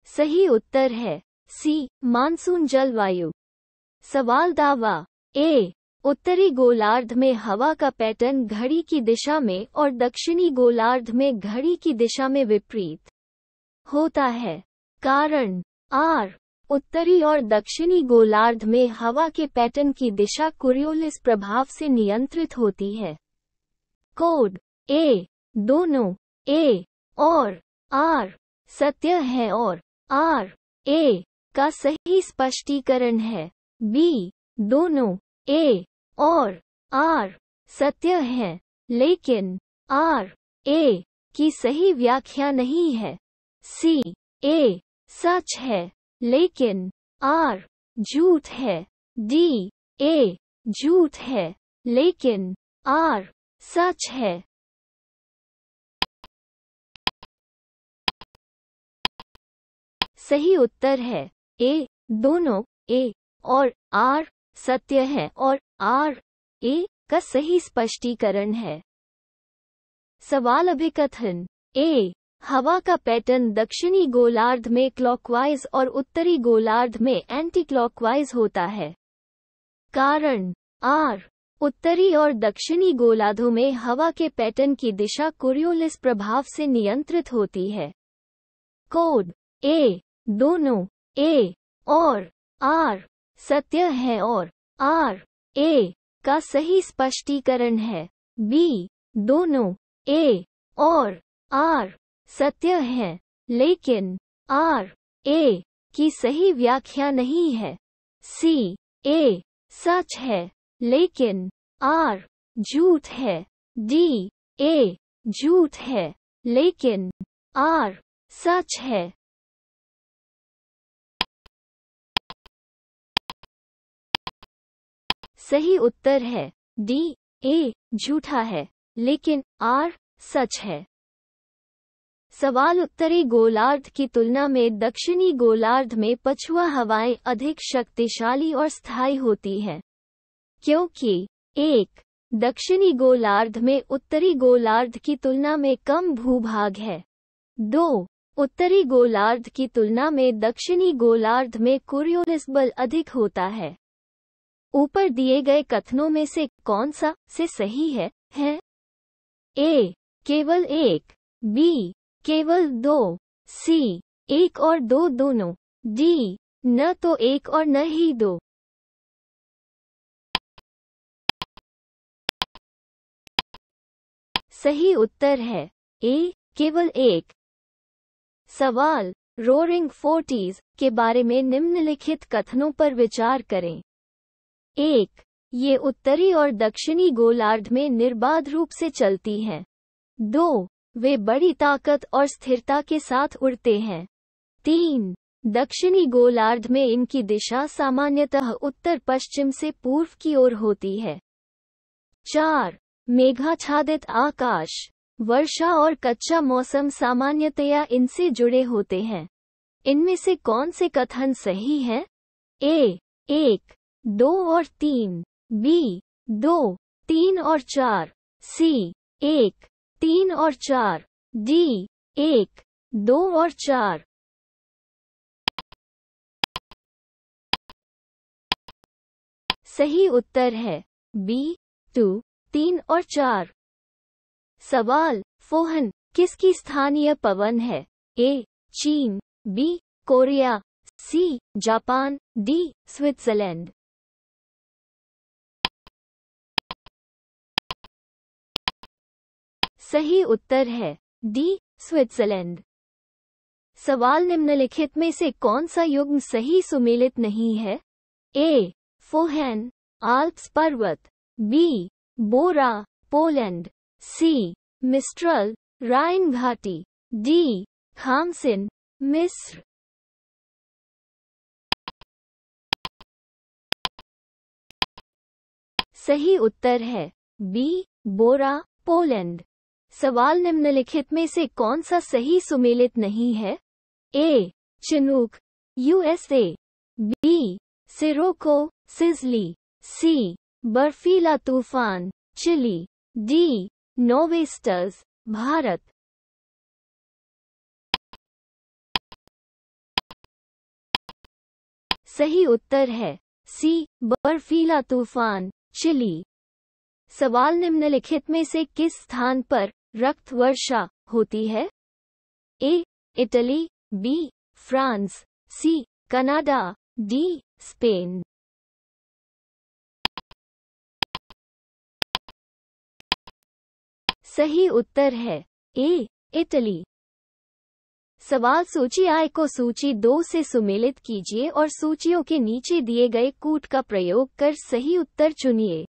सही उत्तर है सी मानसून जलवायु। सवाल दावा ए उत्तरी गोलार्ध में हवा का पैटर्न घड़ी की दिशा में और दक्षिणी गोलार्ध में घड़ी की दिशा में विपरीत होता है। कारण आर उत्तरी और दक्षिणी गोलार्ध में हवा के पैटर्न की दिशा कोरियोलिस प्रभाव से नियंत्रित होती है। कोड ए दोनों ए और आर सत्य है और आर ए का सही स्पष्टीकरण है, बी दोनों ए और आर सत्य है लेकिन आर ए की सही व्याख्या नहीं है, सी ए सच है लेकिन आर झूठ है, डी ए झूठ है लेकिन आर सच है। सही उत्तर है ए दोनों ए और आर सत्य है और आर ए का सही स्पष्टीकरण है। सवाल अभिकथन ए हवा का पैटर्न दक्षिणी गोलार्ध में क्लॉकवाइज और उत्तरी गोलार्ध में एंटी क्लॉकवाइज होता है। कारण आर उत्तरी और दक्षिणी गोलार्धों में हवा के पैटर्न की दिशा कोरियोलिस प्रभाव से नियंत्रित होती है। कोड ए दोनों ए और आर सत्य है और आर ए का सही स्पष्टीकरण है, बी दोनों ए और आर सत्य है लेकिन आर ए की सही व्याख्या नहीं है, सी ए सच है लेकिन आर झूठ है, डी ए झूठ है लेकिन आर सच है। सही उत्तर है डी ए झूठा है लेकिन आर सच है। सवाल उत्तरी गोलार्ध की तुलना में दक्षिणी गोलार्ध में पछुआ हवाएं अधिक शक्तिशाली और स्थायी होती हैं, क्योंकि एक दक्षिणी गोलार्ध में उत्तरी गोलार्ध की तुलना में कम भूभाग है, दो उत्तरी गोलार्ध की तुलना में दक्षिणी गोलार्ध में कोरियोलिस बल अधिक होता है। ऊपर दिए गए कथनों में से कौन सा से सही है? ए केवल एक, बी केवल दो, सी एक और दो दोनों, डी न तो एक और न ही दो। सही उत्तर है ए केवल एक। सवाल रोरिंग फोर्टीज के बारे में निम्नलिखित कथनों पर विचार करें। एक ये उत्तरी और दक्षिणी गोलार्ध में निर्बाध रूप से चलती हैं। 2. वे बड़ी ताकत और स्थिरता के साथ उड़ते हैं। 3. दक्षिणी गोलार्ध में इनकी दिशा सामान्यतः उत्तर पश्चिम से पूर्व की ओर होती है। 4. मेघाच्छादित आकाश, वर्षा और कच्चा मौसम सामान्यतया इनसे जुड़े होते हैं। इनमें से कौन से कथन सही हैं? A. 1, 2 और 3, B. 2, 3 और 4, C. 1, 3 और 4, D. 1, 2 और 4। सही उत्तर है B. 2, 3 और 4। सवाल: फोहन किसकी स्थानीय पवन है? A. चीन, B. Korea, C. Japan, D. Switzerland. सही उत्तर है D. स्विट्जरलैंड। सवाल: निम्नलिखित में से कौन सा युग्म सही सुमेलित नहीं है? A. फोहन, आल्प्स पर्वत, B. बोरा, पोलैंड, C. मिस्ट्रल, राइन घाटी, D. खामसिन, मिस्र। सही उत्तर है B. बोरा, पोलैंड। सवाल: निम्नलिखित में से कौन सा सही सुमेलित नहीं है? A. Chinook, USA, B. Sirocco, Sicily, C. बर्फीला तूफान, चिली, D. नोवेस्टर्स, भारत। सही उत्तर है C. बर्फीला तूफान, चिली। सवाल: निम्नलिखित में से किस स्थान पर रक्त वर्षा होती है? A. Italy, B. France, C. Canada, D. Spain. सही उत्तर है A. इटली। सवाल: सूची I को सूची 2 से सुमेलित कीजिए और सूचियों के नीचे दिए गए कूट का प्रयोग कर सही उत्तर चुनिए।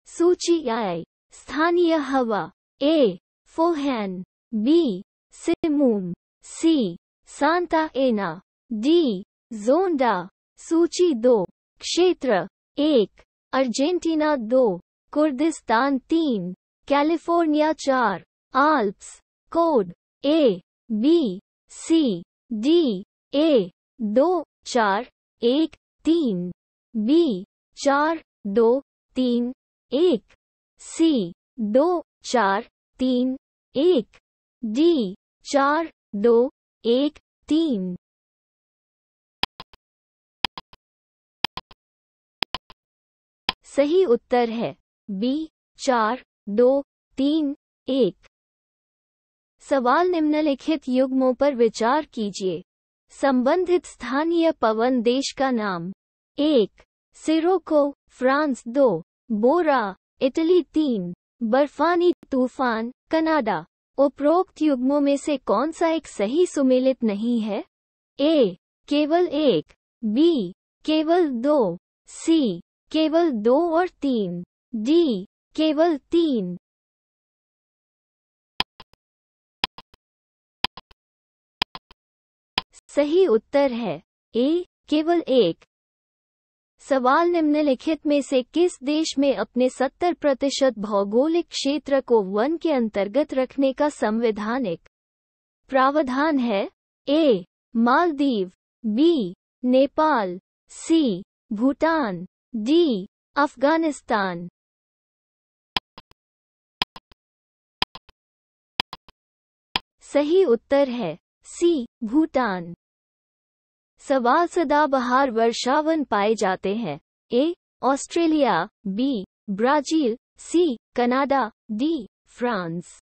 सूची I: स्थानीय हवा, A. फोहैन, B. सिमूम, C. Santa Anna, D. जोंडा। सूची 2: क्षेत्र 1, Argentina 2, Kurdistan 3, California 4, Alps. Code A. B. C. D. A. 2, 4, 1, 3, B. 4, 2, 3, 1, C. 2, 4, 3, 1, D. 4, 2, 1, 3। सही उत्तर है B. 4, 2, 3, 1। सवाल: निम्नलिखित युग्मों पर विचार कीजिए। संबंधित स्थानीय पवन देश का नाम। 1. Scirocco, France. 2. बोरा, इटली। 3. बर्फानी तूफान, कनाडा। उपरोक्त युग्मों में से कौन सा एक सही सुमेलित नहीं है? A. केवल 1, B. केवल 2, C. केवल 2 और 3, D. केवल 3। सही उत्तर है A. केवल 1। सवाल: निम्नलिखित में से किस देश में अपने 70% भौगोलिक क्षेत्र को वन के अंतर्गत रखने का संवैधानिक प्रावधान है? A. Maldives, B. Nepal, C. Bhutan, D. Afghanistan. सही उत्तर है C. भूटान। सवाल: सदाबहार वर्षावन पाए जाते हैं। A. Australia, B. Brazil, C. Canada, D. France.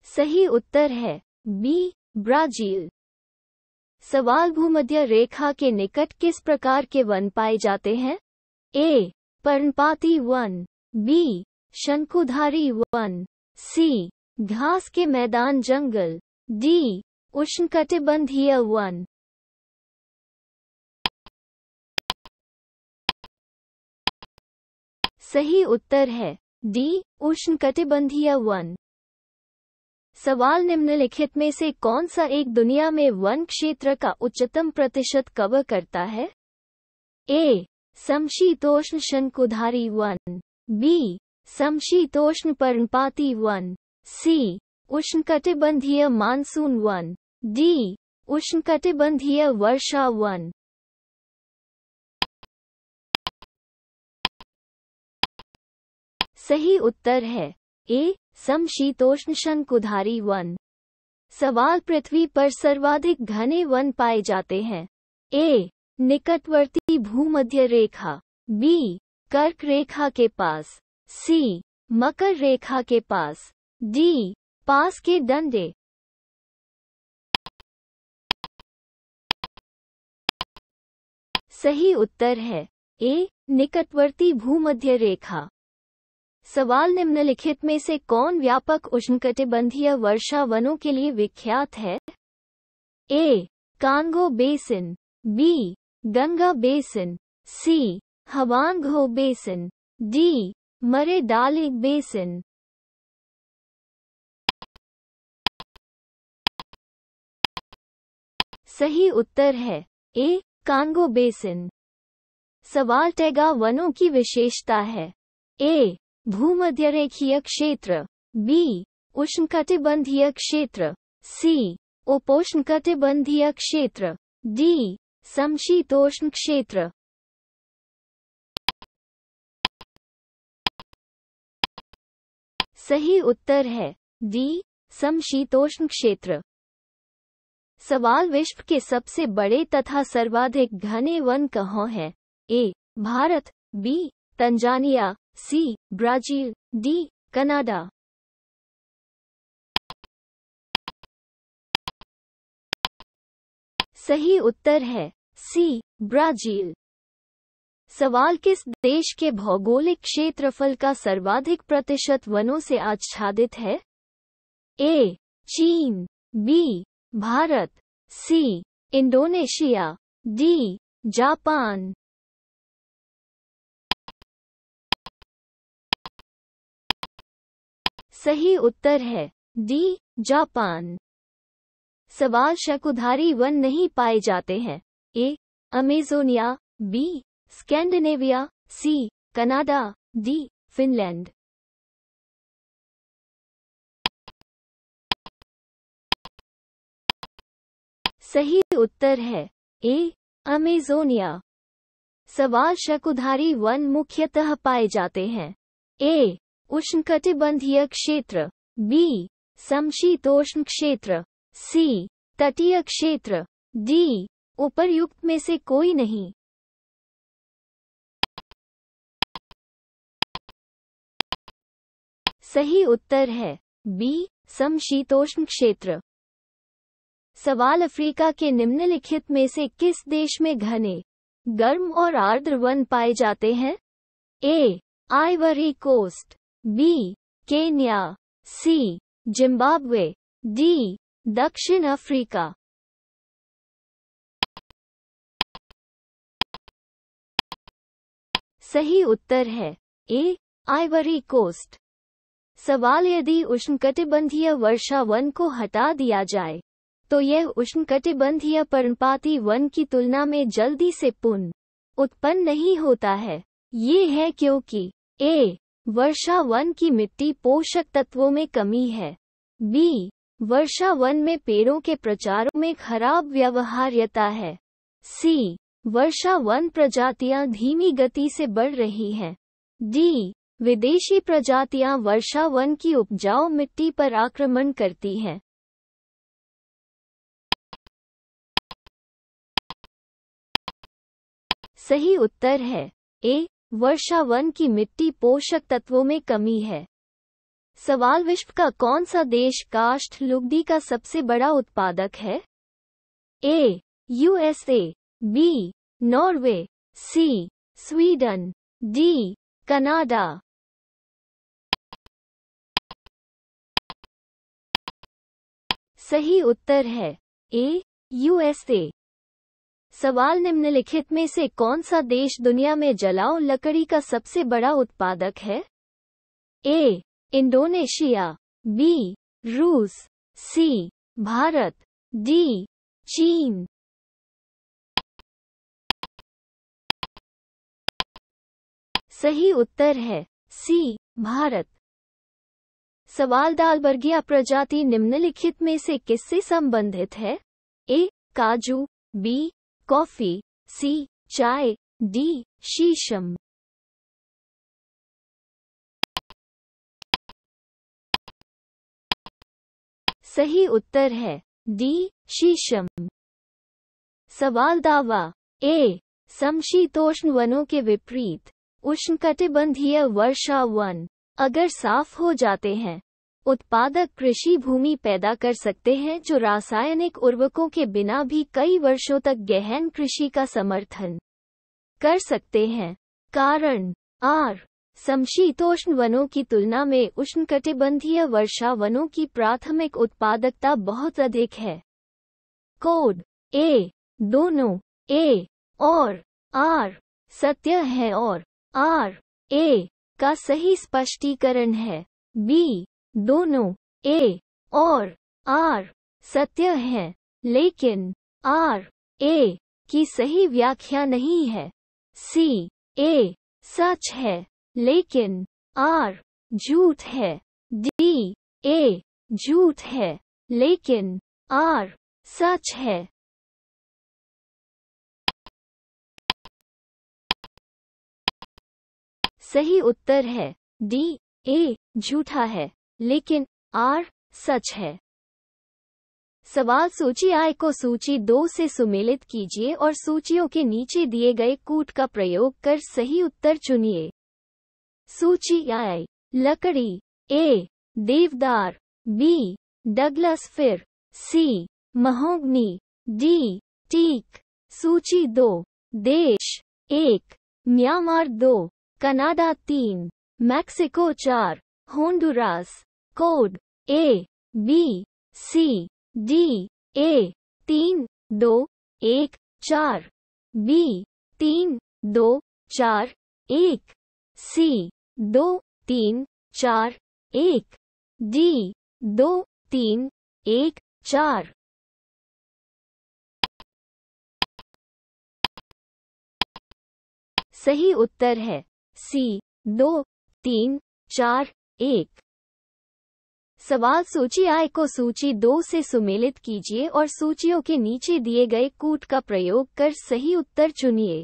सही उत्तर है B. ब्राजील। सवाल: भूमध्य रेखा के निकट किस प्रकार के वन पाए जाते हैं? A. पर्णपाती वन, B. शंकुधारी वन, C. घास के मैदान जंगल, D. उष्णकटिबंधीय वन। सही उत्तर है डी उष्णकटिबंधीय वन। सवाल निम्नलिखित में से कौन सा एक दुनिया में वन क्षेत्र का उच्चतम प्रतिशत कवर करता है? ए समशीतोष्ण शंकुधारी वन, बी समशीतोष्ण पर्णपाती वन, सी उष्णकटिबंधीय मानसून वन, डी उष्णकटिबंधीय वर्षा वन। सही उत्तर है ए समशीतोष्ण शंकुधारी वन। सवाल पृथ्वी पर सर्वाधिक घने वन पाए जाते हैं? ए निकटवर्ती भूमध्य रेखा, बी कर्क रेखा के पास, सी मकर रेखा के पास, डी पास के डंडे। सही उत्तर है ए निकटवर्ती भूमध्य रेखा। सवाल निम्नलिखित में से कौन व्यापक उष्णकटिबंधीय वर्षा वनों के लिए विख्यात है? A Congo basin, B Ganga basin, C Hwang Ho basin, D Murray Darling basin. सही उत्तर है ए कांगो बेसिन। सवाल टैगा वनों की विशेषता है? ए भूमध्यरेखीय क्षेत्र, बी उष्णकटिबंधीय क्षेत्र, सी उपोष्णकटिबंधीय क्षेत्र, डी समशीतोष्ण क्षेत्र। सही उत्तर है डी समशीतोष्ण क्षेत्र। सवाल विश्व के सबसे बड़े तथा सर्वाधिक घने वन कहाँ हैं? A Bharat, B Tanzania, C Brazil, D Canada. सही उत्तर है सी ब्राजील। सवाल किस देश के भौगोलिक क्षेत्रफल का सर्वाधिक प्रतिशत वनों से आच्छादित है? ए चीन, B Bharat, C Indonesia, D Japan. सही उत्तर है डी जापान। सवाल शंकुधारी वन नहीं पाए जाते हैं? A Amazonia, B Scandinavia, C Canada, D Finland. सही उत्तर है ए अमेज़ोनिया। सवाल शंकुधारी वन मुख्यतः पाए जाते हैं? ए उष्णकटिबंधीय क्षेत्र, बी समशीतोष्ण क्षेत्र, सी तटीय क्षेत्र, डी उपर्युक्त में से कोई नहीं। सही उत्तर है बी समशीतोष्ण क्षेत्र। सवाल अफ्रीका के निम्नलिखित में से किस देश में घने, गर्म और आर्द्र वन पाए जाते हैं? ए आइवरी कोस्ट, बी केन्या, सी जिम्बाब्वे, डी दक्षिण अफ्रीका। सही उत्तर है ए आइवरी कोस्ट। सवाल यदि उष्णकटिबंधीय वर्षा वन को हटा दिया जाए तो यह उष्णकटिबंधीय पर्णपाती वन की तुलना में जल्दी से पुनः उत्पन्न नहीं होता है। ये है क्योंकि ए वर्षा वन की मिट्टी पोषक तत्वों में कमी है, बी वर्षा वन में पेड़ों के प्रचारों में खराब व्यवहार्यता है, सी वर्षा वन प्रजातियां धीमी गति से बढ़ रही हैं, डी विदेशी प्रजातियां वर्षा वन की उपजाऊ मिट्टी पर आक्रमण करती हैं। सही उत्तर है ए वर्षा वन की मिट्टी पोषक तत्वों में कमी है। सवाल विश्व का कौन सा देश काष्ठ लुगदी का सबसे बड़ा उत्पादक है? A USA, B Norway, C Sweden, D Canada. सही उत्तर है ए यूएसए। सवाल निम्नलिखित में से कौन सा देश दुनिया में जलाऊ लकड़ी का सबसे बड़ा उत्पादक है? ए. Indonesia, B. रूस, सी. भारत, डी. चीन। सही उत्तर है सी. भारत। सवाल दालबर्गिया प्रजाति निम्नलिखित में से किससे संबंधित है? ए. काजू, बी. कॉफी, सी. चाय, डी. शीशम। सही उत्तर है डी. शीशम। सवाल दावा। ए. समशीतोष्ण वनों के विपरीत उष्णकटिबंधीय वर्षा वन अगर साफ हो जाते हैं, उत्पादक कृषि भूमि पैदा कर सकते हैं जो रासायनिक उर्वरकों के बिना भी कई वर्षों तक गहन कृषि का समर्थन कर सकते हैं। कारण आर. समशीतोष्ण वनों की तुलना में उष्णकटिबंधीय वर्षा वनों की प्राथमिक उत्पादकता बहुत अधिक है। कोड ए. दोनों ए और आर सत्य है और आर ए का सही स्पष्टीकरण है। बी. दोनों ए और आर सत्य है लेकिन आर ए की सही व्याख्या नहीं है। सी. ए सच है लेकिन आर झूठ है। डी. ए झूठ है लेकिन आर सच है। सही उत्तर है डी. ए झूठा है लेकिन आर सच है। सवाल सूची आई को सूची 2 से सुमेलित कीजिए और सूचियों के नीचे दिए गए कूट का प्रयोग कर सही उत्तर चुनिए। सूची आई। लकड़ी, ए. देवदार, बी. डगलस फिर, सी. Mahogany, D. टीक। सूची 2। देश 1. Myanmar 2. Canada 3. Mexico 4. Honduras. Code A. B. C. D. A 3 2 1 4, B 3 2 4 1, C 2 3 4 1, D 2 3 1 4। सही उत्तर है सी 2 3 4 1। सवाल सूची आई को सूची 2 से सुमेलित कीजिए और सूचियों के नीचे दिए गए कूट का प्रयोग कर सही उत्तर चुनिए।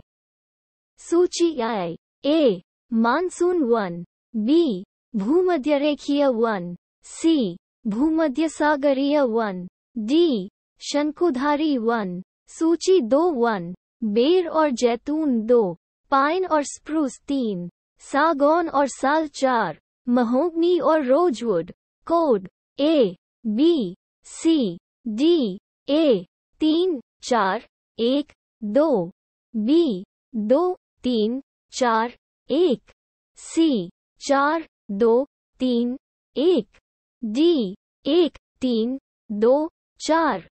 सूची आई। ए. Monsoon 1, B. भूमध्यरेखीय 1, सी. भूमध्यसागरीय 1, डी. शंकुधारी 1। सूची 2 1. बेर और जैतून 2, पाइन और स्प्रूस 3, सागौन और साल 4, महोगनी और rosewood. Code A. B. C. D. A 3 4 1 2, B 2 3 4 1, C 4 2 3 1, D 1 3 2 4।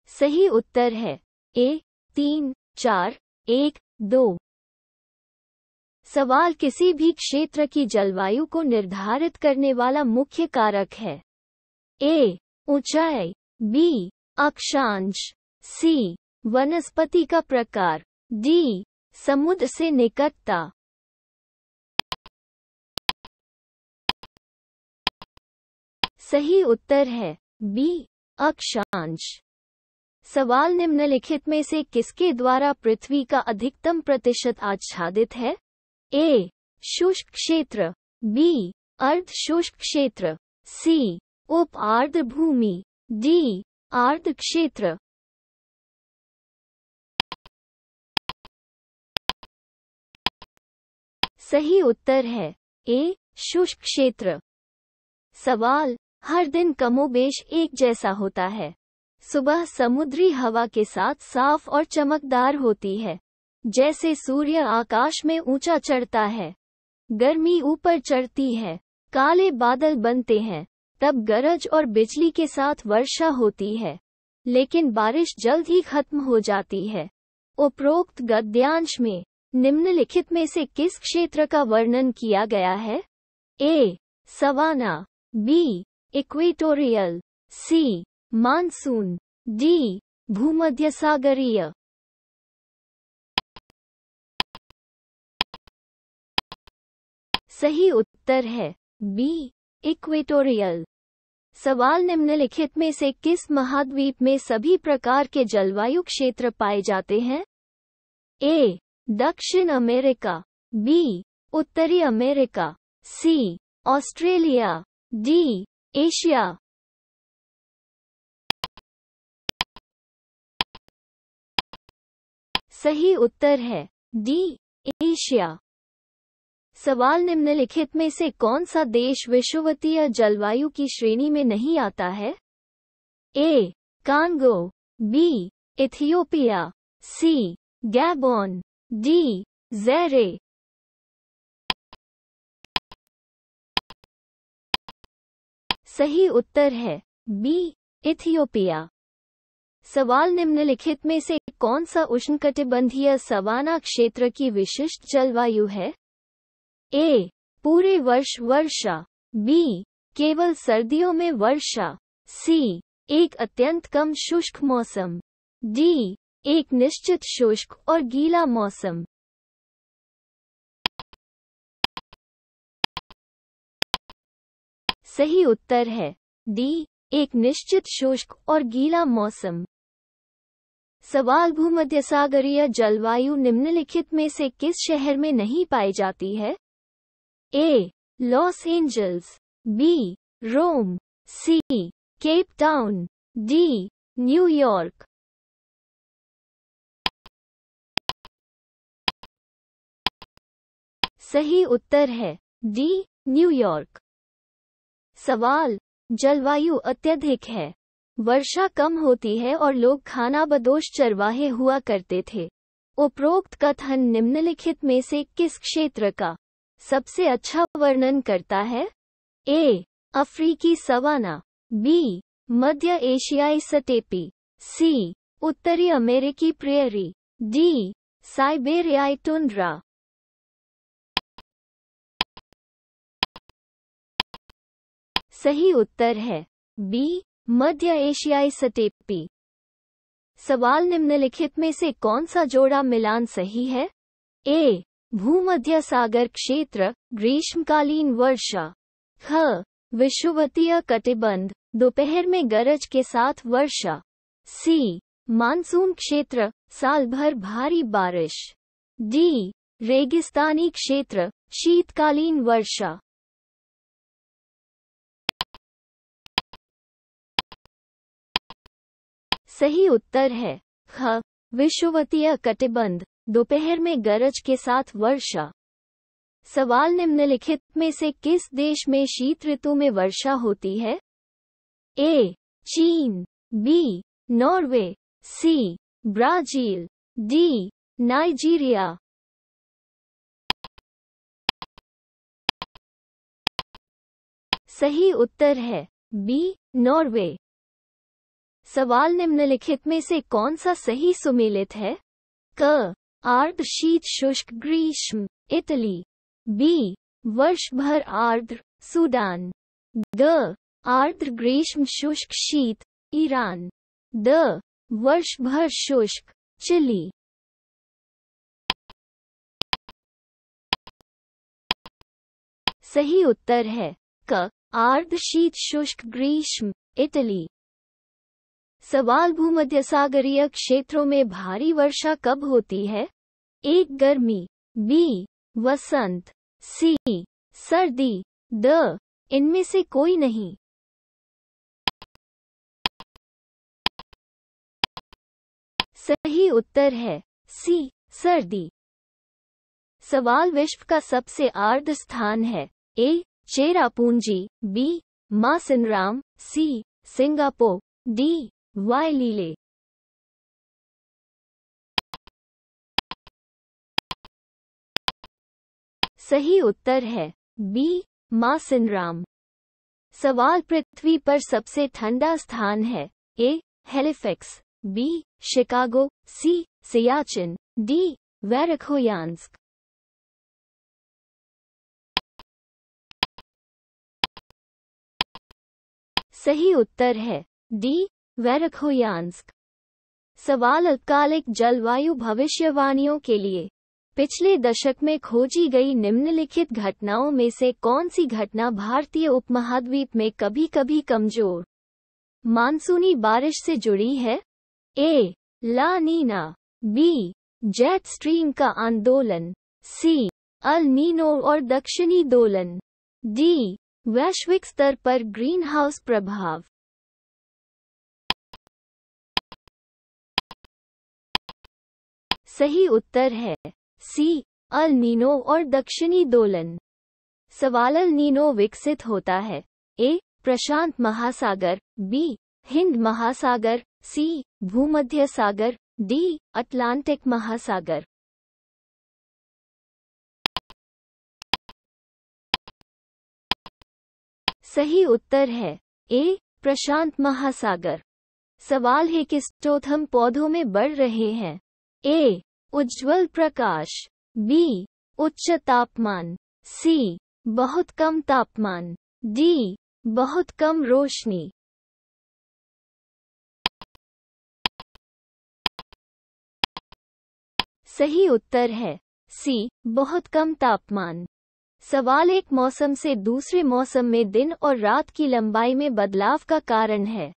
सही उत्तर है ए 3 4 1 2। सवाल किसी भी क्षेत्र की जलवायु को निर्धारित करने वाला मुख्य कारक है। ए. ऊंचाई, बी. अक्षांश, सी. वनस्पति का प्रकार, डी. समुद्र से निकटता। सही उत्तर है बी. अक्षांश। सवाल निम्नलिखित में से किसके द्वारा पृथ्वी का अधिकतम प्रतिशत आच्छादित है? ए. शुष्क क्षेत्र, बी. अर्ध शुष्क क्षेत्र, सी. उप आर्द्र भूमि, डी. आर्द्र क्षेत्र। सही उत्तर है ए. शुष्क क्षेत्र। सवाल हर दिन कमोबेश एक जैसा होता है। सुबह समुद्री हवा के साथ साफ और चमकदार होती है, जैसे सूर्य आकाश में ऊंचा चढ़ता है। गर्मी ऊपर चढ़ती है, काले बादल बनते हैं तब गरज और बिजली के साथ वर्षा होती है, लेकिन बारिश जल्द ही खत्म हो जाती है। उपरोक्त गद्यांश में निम्नलिखित में से किस क्षेत्र का वर्णन किया गया है? A. Savanna, B. Equatorial, C. Monsoon, D. भूमध्यसागरीय। सही उत्तर है बी. इक्वेटोरियल। सवाल निम्नलिखित में से किस महाद्वीप में सभी प्रकार के जलवायु क्षेत्र पाए जाते हैं? ए. दक्षिण अमेरिका, बी. उत्तरी America, C. Australia, D. Asia. सही उत्तर है डी. एशिया। सवाल निम्नलिखित में से कौन सा देश विषुवतीय जलवायु की श्रेणी में नहीं आता है? A. Congo, B. Ethiopia, C. Gabon, D. Zaire. सही उत्तर है बी. इथियोपिया। सवाल निम्नलिखित में से कौन सा उष्णकटिबंधीय सवाना क्षेत्र की विशिष्ट जलवायु है? ए. पूरे वर्ष वर्षा, बी. केवल सर्दियों में वर्षा, सी. एक अत्यंत कम शुष्क मौसम, डी. एक निश्चित शुष्क और गीला मौसम। सही उत्तर है डी. एक निश्चित शुष्क और गीला मौसम। सवाल भूमध्यसागरीय जलवायु निम्नलिखित में से किस शहर में नहीं पाई जाती है? A. Los Angeles, B. Rome, C. Cape Town, D. New York. सही उत्तर है डी. न्यूयॉर्क। सवाल जलवायु अत्यधिक है, वर्षा कम होती है और लोग खानाबदोश चरवाहे हुआ करते थे। उपरोक्त कथन निम्नलिखित में से किस क्षेत्र का सबसे अच्छा वर्णन करता है? ए. अफ्रीकी सवाना, बी. मध्य एशियाई स्टेपी, सी. उत्तरी अमेरिकी प्रेयरी, डी. साइबेरियाई टुंड्रा। सही उत्तर है बी. मध्य एशियाई स्टेपी। सवाल निम्नलिखित में से कौन सा जोड़ा मिलान सही है? ए. भूमध्य सागर क्षेत्र, ग्रीष्मकालीन वर्षा, ख. विषुवतीय कटिबंध, दोपहर में गरज के साथ वर्षा, सी. मानसून क्षेत्र, साल भर भारी बारिश, डी. रेगिस्तानी क्षेत्र, शीतकालीन वर्षा। सही उत्तर है ख. विषुवतीय कटिबंध, दोपहर में गरज के साथ वर्षा। सवाल निम्नलिखित में से किस देश में शीत ऋतु में वर्षा होती है? ए. चीन, B. Norway, C. Brazil, D. Nigeria. सही उत्तर है बी. नॉर्वे। सवाल निम्नलिखित में से कौन सा सही सुमेलित है? क. आर्द्र शीत शुष्क ग्रीष्म, इटली, बी. वर्ष भर आर्द्र, सूडान, द. आर्द्र ग्रीष्म शुष्क शीत, ईरान, द. वर्ष भर शुष्क, चिली। सही उत्तर है क. आर्द्र शीत शुष्क ग्रीष्म, इटली। सवाल भूमध्यसागरीय क्षेत्रों में भारी वर्षा कब होती है? ए. गर्मी, बी. वसंत, सी. सर्दी, द. इनमें से कोई नहीं। सही उत्तर है सी. सर्दी। सवाल विश्व का सबसे आर्द्र स्थान है? A. Cherrapunji, B. Mawsynram, C. Singapore, D. Waialeale. सही उत्तर है बी. मासिनराम। सवाल पृथ्वी पर सबसे ठंडा स्थान है। A. Halifax, B. Chicago, C. Siachen, D. Verkhoyansk. सही उत्तर है डी. वेरखोयांस्क। सवाल अल्पकालिक जलवायु भविष्यवाणियों के लिए पिछले दशक में खोजी गई निम्नलिखित घटनाओं में से कौन सी घटना भारतीय उपमहाद्वीप में कभी कभी कमजोर मानसूनी बारिश से जुड़ी है? ए. ला नीना, बी. जेट स्ट्रीम का आंदोलन, सी. अल नीनो और दक्षिणी दोलन, डी. वैश्विक स्तर पर ग्रीन हाउस प्रभाव। सही उत्तर है सी. अल नीनो और दक्षिणी दोलन। सवाल अल नीनो विकसित होता है। ए. प्रशांत महासागर, बी. हिंद महासागर, सी. भूमध्य सागर, डी. अटलांटिक महासागर। सही उत्तर है ए. प्रशांत महासागर। सवाल है किस चौथम पौधों में बढ़ रहे हैं? ए. उज्ज्वल प्रकाश, बी. उच्च तापमान, सी. बहुत कम तापमान, डी. बहुत कम रोशनी। सही उत्तर है सी. बहुत कम तापमान। सवाल एक मौसम से दूसरे मौसम में दिन और रात की लंबाई में बदलाव का कारण है।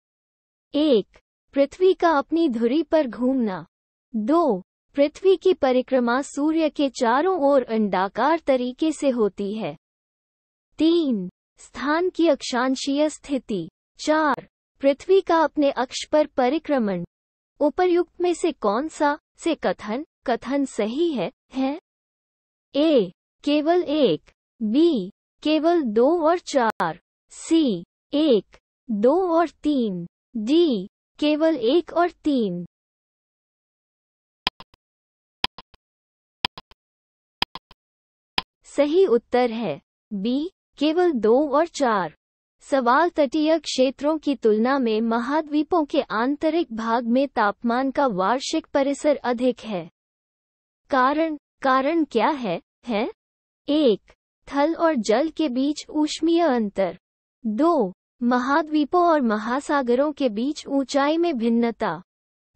1. पृथ्वी का अपनी धुरी पर घूमना। 2. पृथ्वी की परिक्रमा सूर्य के चारों ओर अंडाकार तरीके से होती है। 3. स्थान की अक्षांशीय स्थिति। 4. पृथ्वी का अपने अक्ष पर परिक्रमण। उपर्युक्त में से कौन सा से कथन सही है? ए. केवल 1, बी. केवल 2 और 4, सी. 1, 2 और 3, डी. केवल 1 और 3। सही उत्तर है बी. केवल 2 और 4। सवाल तटीय क्षेत्रों की तुलना में महाद्वीपों के आंतरिक भाग में तापमान का वार्षिक परिसर अधिक है। कारण क्या है? 1. थल और जल के बीच ऊष्मीय अंतर। 2. महाद्वीपों और महासागरों के बीच ऊंचाई में भिन्नता।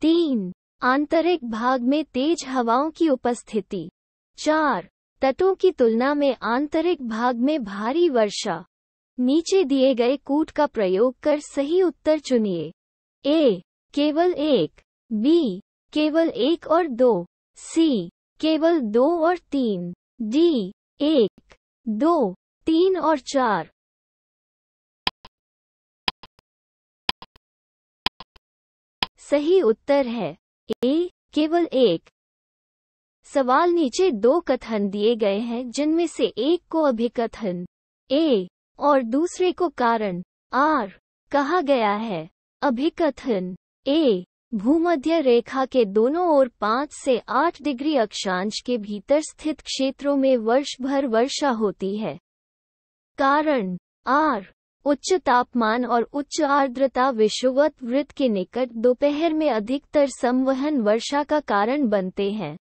3. आंतरिक भाग में तेज हवाओं की उपस्थिति। 4. तटों की तुलना में आंतरिक भाग में भारी वर्षा। नीचे दिए गए कूट का प्रयोग कर सही उत्तर चुनिए। ए. केवल 1, बी. केवल 1 और 2, सी. केवल 2 और 3, डी. 1, 2, 3 और 4। सही उत्तर है ए. केवल 1। सवाल नीचे 2 कथन दिए गए हैं जिनमें से एक को अभिकथन ए और दूसरे को कारण आर कहा गया है। अभिकथन ए. भूमध्य रेखा के दोनों ओर 5 से 8 डिग्री अक्षांश के भीतर स्थित क्षेत्रों में वर्ष भर वर्षा होती है। कारण आर. उच्च तापमान और उच्च आर्द्रता विषुवत वृत्त के निकट दोपहर में अधिकतर संवहन वर्षा का कारण बनते हैं।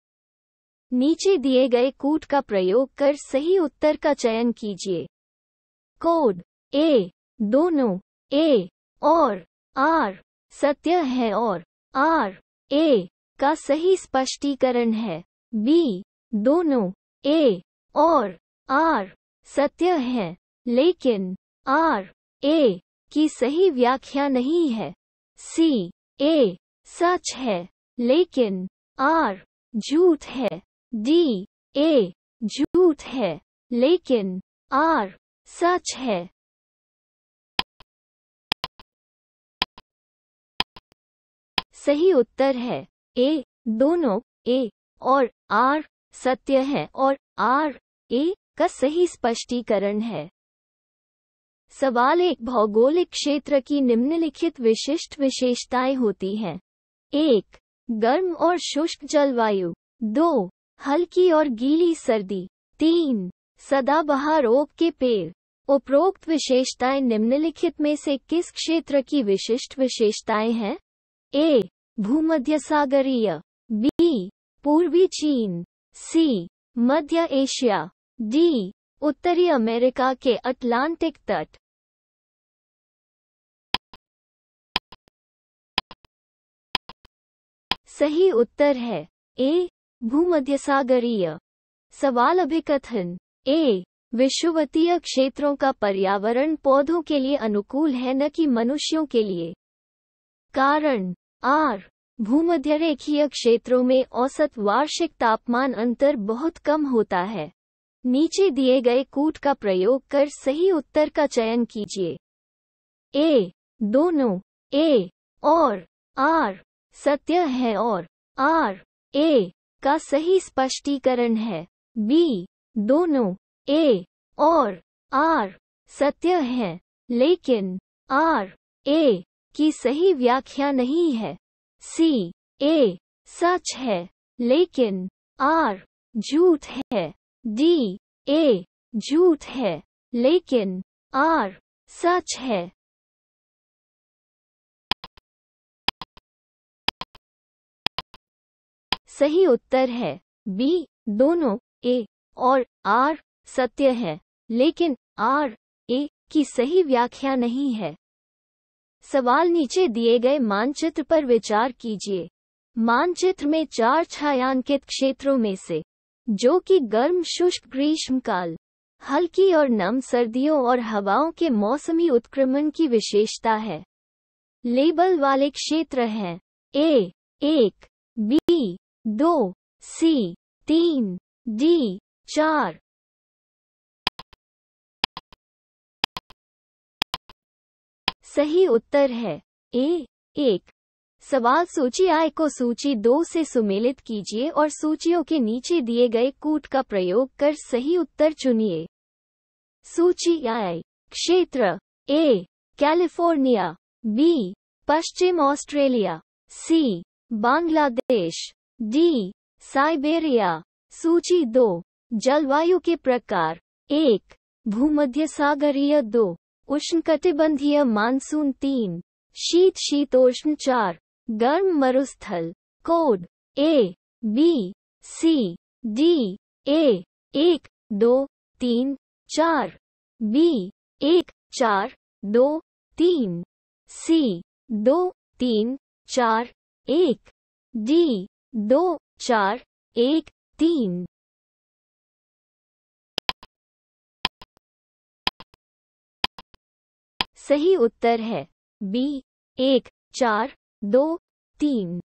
नीचे दिए गए कूट का प्रयोग कर सही उत्तर का चयन कीजिए। कोड ए. दोनों ए और आर सत्य है और आर ए का सही स्पष्टीकरण है। बी. दोनों ए और आर सत्य है लेकिन आर ए की सही व्याख्या नहीं है। सी. ए सच है लेकिन आर झूठ है। डी. ए झूठ है लेकिन आर सच है। सही उत्तर है ए. दोनों ए और आर सत्य है और आर ए का सही स्पष्टीकरण है। सवाल एक भौगोलिक क्षेत्र की निम्नलिखित विशिष्ट विशेषताएं होती हैं। 1. गर्म और शुष्क जलवायु। 2. हल्की और गीली सर्दी। 3. सदाबहार ओक के पेड़। उपरोक्त विशेषताएं निम्नलिखित में से किस क्षेत्र की विशिष्ट विशेषताएं हैं? ए. भूमध्यसागरीय, बी. पूर्वी चीन, सी. मध्य एशिया, डी. उत्तरी अमेरिका के अटलांटिक तट। सही उत्तर है ए. भूमध्यसागरीय। सवाल अभिकथन। ए. विषुवतीय क्षेत्रों का पर्यावरण पौधों के लिए अनुकूल है न कि मनुष्यों के लिए। कारण। आर. भूमध्यरेखीय क्षेत्रों में औसत वार्षिक तापमान अंतर बहुत कम होता है। नीचे दिए गए कूट का प्रयोग कर सही उत्तर का चयन कीजिए। ए. दोनों ए और आर सत्य है और आर ए का सही स्पष्टीकरण है। बी. दोनों ए और आर सत्य है लेकिन आर ए की सही व्याख्या नहीं है। सी. ए सच है लेकिन आर झूठ है। डी. ए झूठ है लेकिन आर सच है। सही उत्तर है बी. दोनों ए और आर सत्य है लेकिन आर ए की सही व्याख्या नहीं है। सवाल नीचे दिए गए मानचित्र पर विचार कीजिए। मानचित्र में 4 छायांकित क्षेत्रों में से जो कि गर्म शुष्क ग्रीष्मकाल, हल्की और नम सर्दियों और हवाओं के मौसमी उत्क्रमण की विशेषता है। लेबल वाले क्षेत्र हैं ए 1, बी 2, सी 3, डी 4। सही उत्तर है ए 1। सवाल सूची आई को सूची 2 से सुमेलित कीजिए और सूचियों के नीचे दिए गए कूट का प्रयोग कर सही उत्तर चुनिए। सूची आई। क्षेत्र ए. California, B. पश्चिम Australia, C. Bangladesh, D. Siberia. सूची 2। जलवायु के प्रकार 1. भूमध्यसागरीय, 2. उष्णकटिबंधीय मानसून, 3. शीत शीतोष्ण, 4. गर्म मरुस्थल। Code A B C D A 1 2 3 4, B 1 4 2 3, C 2 3 4 1, D 2 4 1 3। सही उत्तर है बी 1 4 2 3।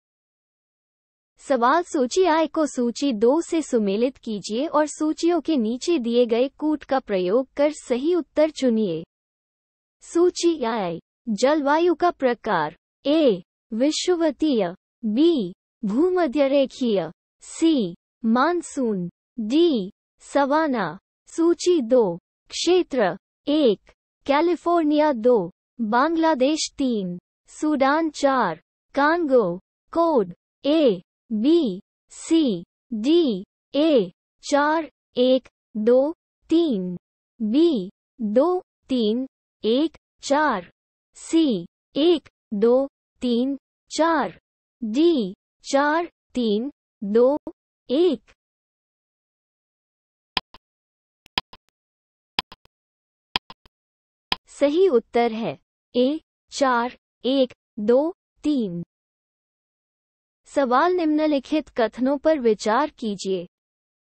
सवाल सूची आई को सूची 2 से सुमेलित कीजिए और सूचियों के नीचे दिए गए कूट का प्रयोग कर सही उत्तर चुनिए। सूची आई। जलवायु का प्रकार ए. विषुवतीय, बी. भूमध्यरेखीय, सी. Monsoon, D. सवाना। सूची 2। क्षेत्र 1. California, 2. Bangladesh, 3. Sudan, 4. Congo. Code A B C D A 4 1 2 3, B 2 3 1 4, C 1 2 3 4, D 4 3 2 1। सही उत्तर है ए 4 1 2 3। सवाल निम्नलिखित कथनों पर विचार कीजिए।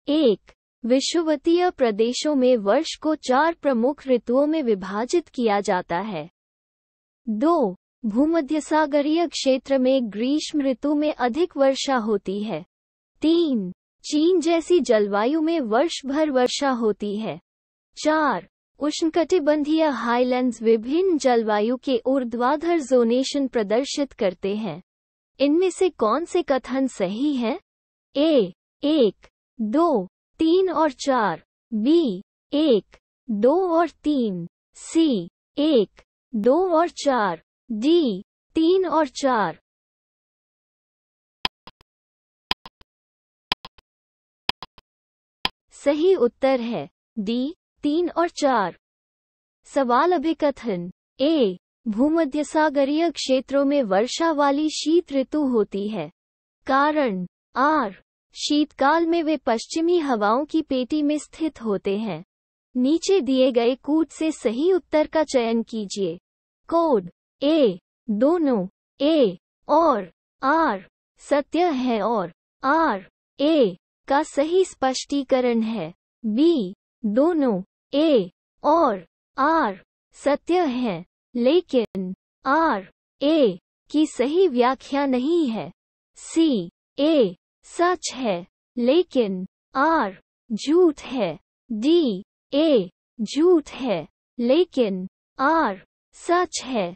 1. विषुवतीय प्रदेशों में वर्ष को 4 प्रमुख ऋतुओं में विभाजित किया जाता है। 2. भूमध्यसागरीय क्षेत्र में ग्रीष्म ऋतु में अधिक वर्षा होती है। 3. चीन जैसी जलवायु में वर्ष भर वर्षा होती है। 4. उष्णकटिबंधीय हाईलैंड्स विभिन्न जलवायु के ऊर्ध्वाधर जोनेशन प्रदर्शित करते हैं। इनमें से कौन से कथन सही हैं? ए 1 2 3 और 4, बी 1 2 और 3, सी 1 2 और 4, डी 3 और 4। सही उत्तर है डी 3 और 4। सवाल अभिकथन। ए, भूमध्यसागरीय क्षेत्रों में वर्षा वाली शीत ऋतु होती है। कारण। आर, शीतकाल में वे पश्चिमी हवाओं की पेटी में स्थित होते हैं। नीचे दिए गए कूट से सही उत्तर का चयन कीजिए। कोड। ए, दोनों ए और आर सत्य है और आर ए का सही स्पष्टीकरण है। बी, दोनों ए और आर सत्य है लेकिन आर ए की सही व्याख्या नहीं है। सी, ए सच है लेकिन आर झूठ है। डी, ए झूठ है लेकिन आर सच है।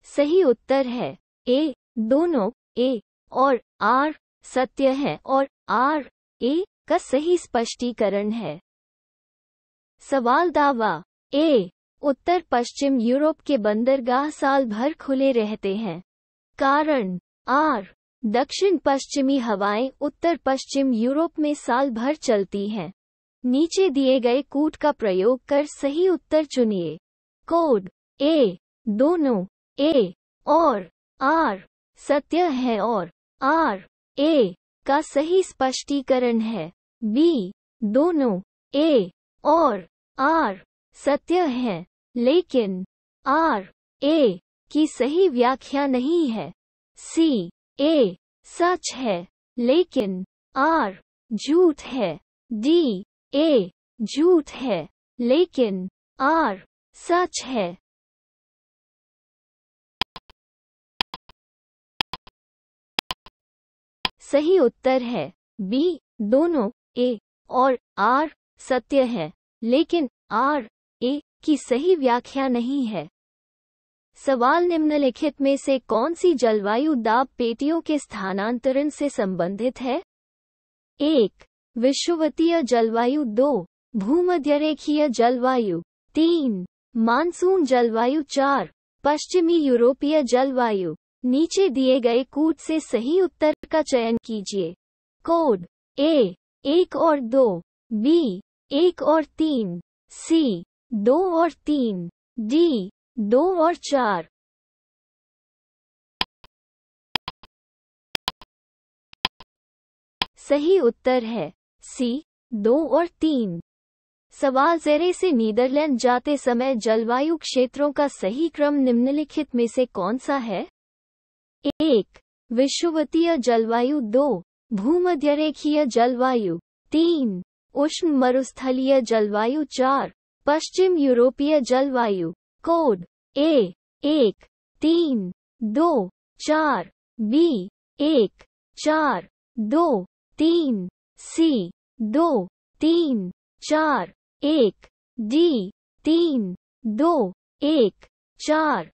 सही उत्तर है ए, दोनों ए और आर सत्य है और आर ए का सही स्पष्टीकरण है। सवाल दावा। ए, उत्तर पश्चिम यूरोप के बंदरगाह साल भर खुले रहते हैं। कारण। आर, दक्षिण पश्चिमी हवाएं उत्तर पश्चिम यूरोप में साल भर चलती हैं। नीचे दिए गए कूट का प्रयोग कर सही उत्तर चुनिए। कोड। ए, दोनों ए और आर सत्य है और आर ए का सही स्पष्टीकरण है। बी, दोनों ए और आर सत्य है लेकिन आर ए की सही व्याख्या नहीं है। सी, ए सच है लेकिन आर झूठ है। डी, ए झूठ है लेकिन आर सच है। सही उत्तर है बी, दोनों ए और आर सत्य है लेकिन आर ए की सही व्याख्या नहीं है। सवाल निम्नलिखित में से कौन सी जलवायु दाब पेटियों के स्थानांतरण से संबंधित है? 1. विषुवतीय जलवायु। 2. भूमध्यरेखीय जलवायु। 3. मानसून जलवायु। 4. पश्चिमी यूरोपीय जलवायु। नीचे दिए गए कूट से सही उत्तर का चयन कीजिए। कोड। ए, 1 और 2। बी, 1 और 3। सी, 2 और 3। डी, 2 और 4। सही उत्तर है सी, 2 और 3। सवाल ज़ेरे से नीदरलैंड जाते समय जलवायु क्षेत्रों का सही क्रम निम्नलिखित में से कौन सा है? 1. विषुवतीय जलवायु। 2. भूमध्यरेखीय जलवायु। 3. उष्ण मरुस्थलीय जलवायु। 4. पश्चिम यूरोपीय जलवायु। कोड। ए, 1, 3, 2, 4। बी, 1, 4, 2, 3। सी, 2, 3, 4, 1। डी, 3, 2, 1, 4।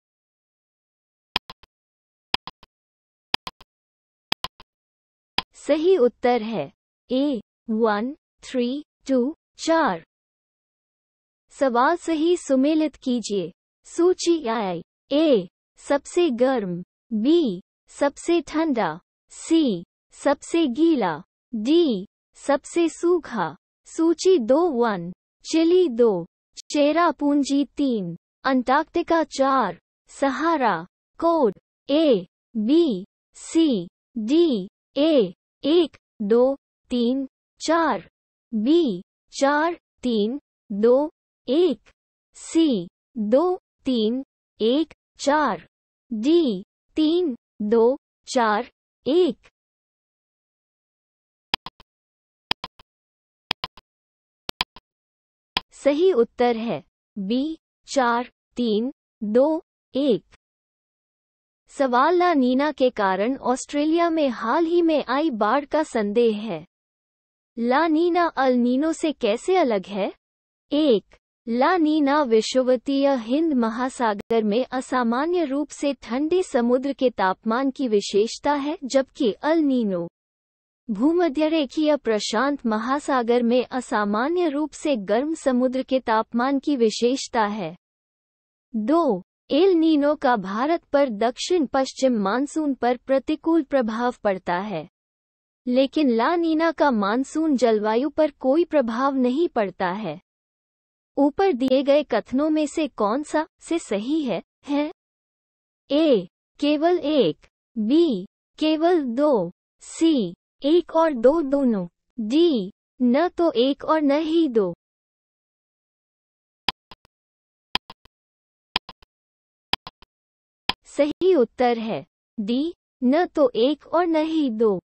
सही उत्तर है ए, 1, 3, 2, 4। सवाल सही सुमेलित कीजिए। सूची आई। ए, सबसे गर्म। बी, सबसे ठंडा। सी, सबसे गीला। डी, सबसे सूखा। सूची 2 1, chilli 2, Cherrapunji 3, Antarctica 4, Sahara. Code. A, B, C, D. A, 1, 2, 3, 4। B, 4, 3, 2, 1। C, 2, 3, 1, 4। D, 3, 2, 4, 1। सही उत्तर है बी, 4, 3, 2, 1। सवाल ला नीना के कारण ऑस्ट्रेलिया में हाल ही में आई बाढ़ का संदेह है। ला नीना अल नीनो से कैसे अलग है? 1. ला नीना विषुवतीय हिंद महासागर में असामान्य रूप से ठंडे समुद्र के तापमान की विशेषता है, जबकि अल नीनो भूमध्यरेखीय प्रशांत महासागर में असामान्य रूप से गर्म समुद्र के तापमान की विशेषता है। 2. एल नीनो का भारत पर दक्षिण पश्चिम मानसून पर प्रतिकूल प्रभाव पड़ता है। लेकिन ला नीना का मानसून जलवायु पर कोई प्रभाव नहीं पड़ता है। ऊपर दिए गए कथनों में से कौन सा से सही है? ए केवल एक, बी केवल दो, सी एक और दो दोनों, डी न तो एक और न ही दो। सही उत्तर है डी न तो एक और न ही दो।